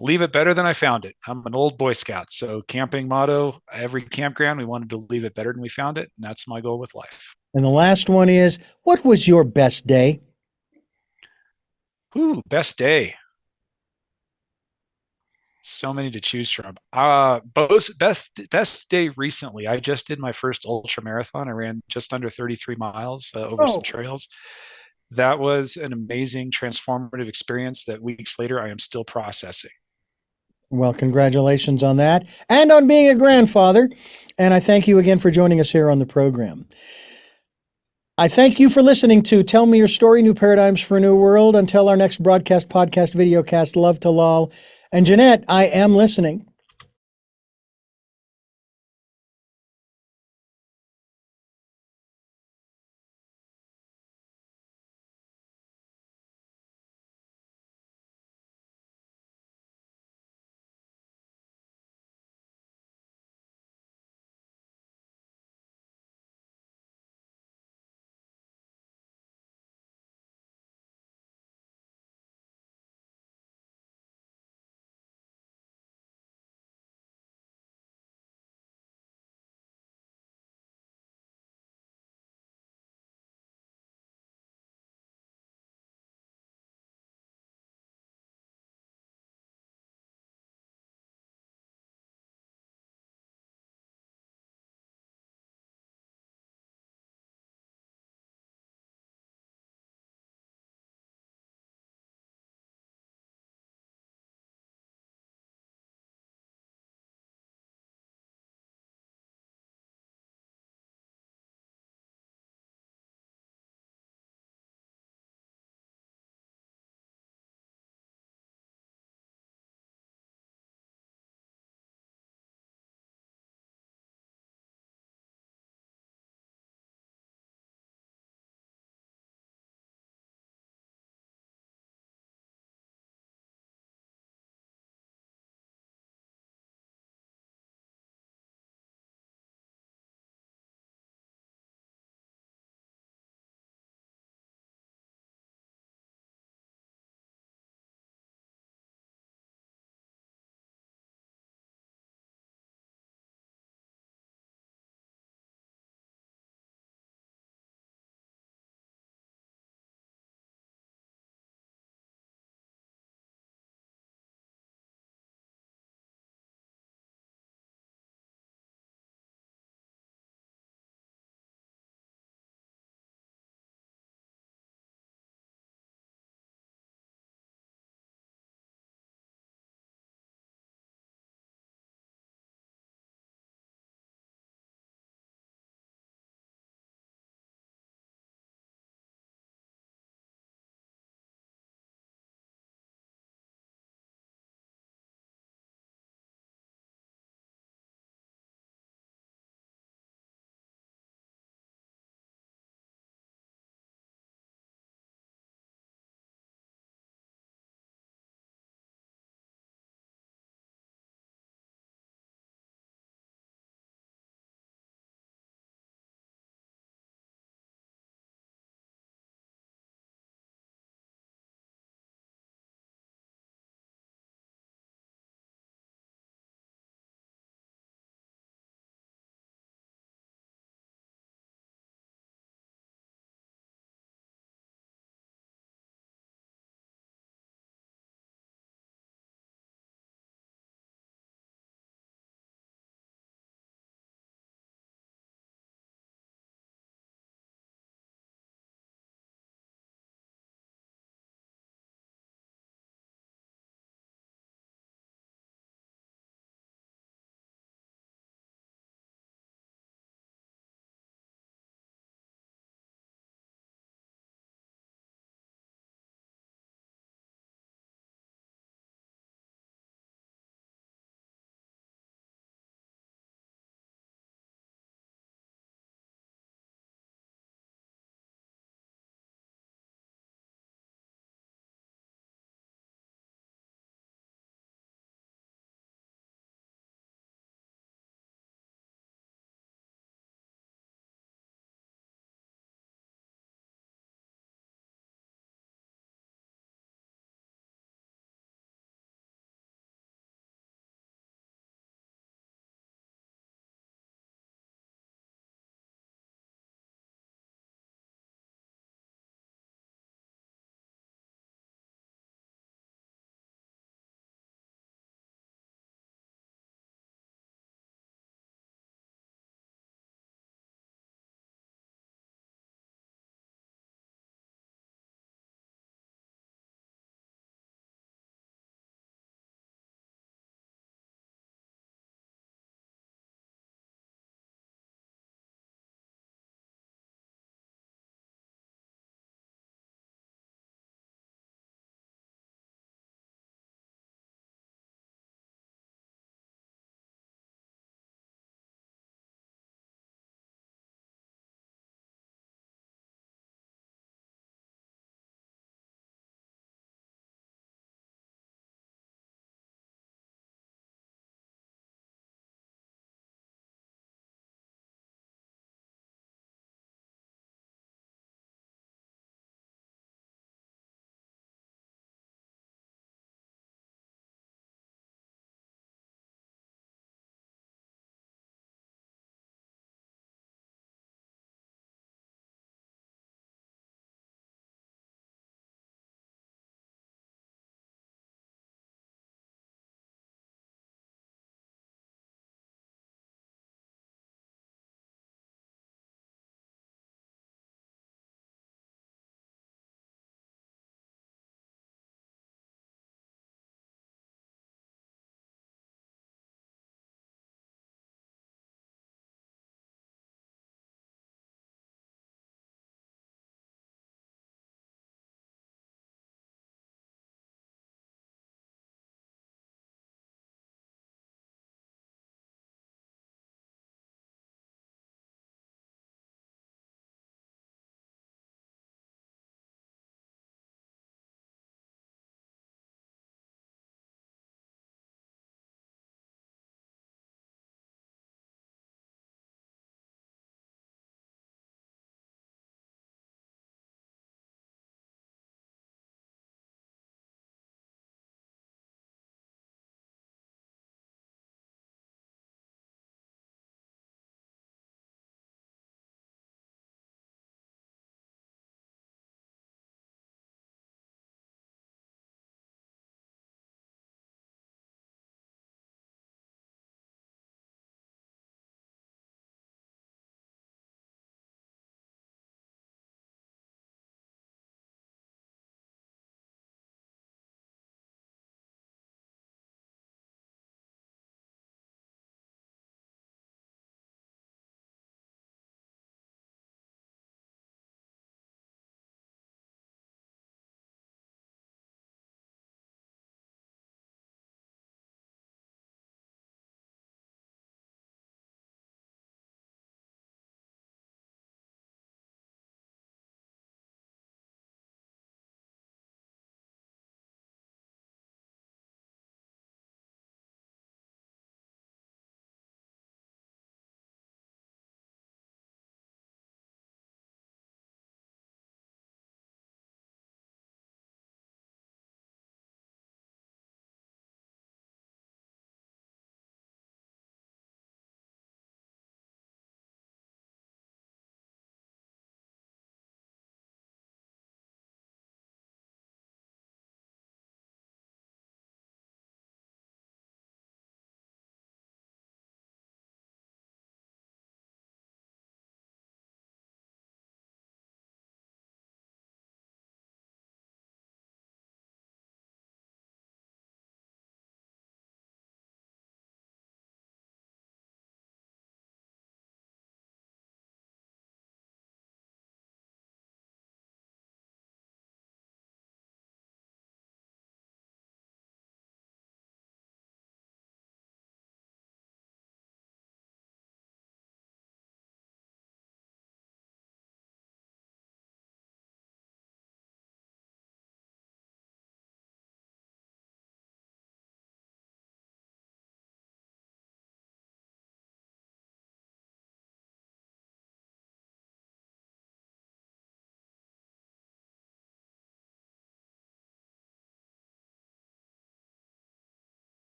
Leave it better than I found it. I'm an old Boy Scout, so camping motto, every campground, we wanted to leave it better than we found it, and that's my goal with life. And the last one is, what was your best day? Ooh, best day. So many to choose from. Best day recently. I just did my first ultra marathon. I ran just under 33 miles over some Oh, trails. That was an amazing, transformative experience that weeks later I am still processing. Well, congratulations on that and on being a grandfather. And I thank you again for joining us here on the program. I thank you for listening to Tell Me Your Story, New Paradigms for a New World. Until our next broadcast, podcast, videocast, love to lol. And Jeanette, I am listening.